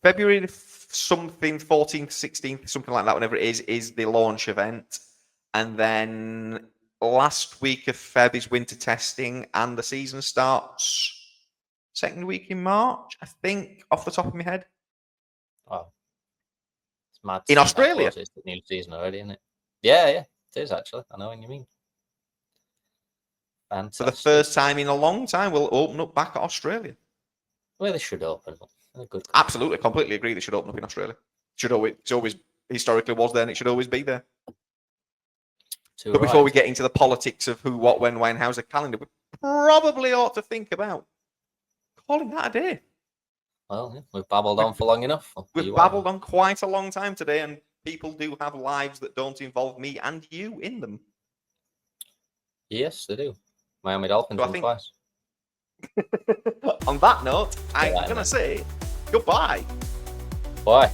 February something, 14th, 16th, something like that, whenever it is the launch event. And then last week of Feb is winter testing, and the season starts second week in March, I think, off the top of my head. Oh. It's mad. In Australia? It's the new season already, isn't it? Yeah, it is actually. I know what you mean. Fantastic. For the first time in a long time, we'll open up back at Australia. Well, they should open up. Good. Absolutely, completely agree. They should open up in Australia. It's always historically was there, and it should always be there. But before we get into the politics of who, what, when, how's the calendar, we probably ought to think about calling that a day. Well, we've babbled on for long enough. We've babbled on quite a long time today, and people do have lives that don't involve me and you in them. Yes, they do. Miami Dolphins won twice. On that note, I'm going to say goodbye. Bye.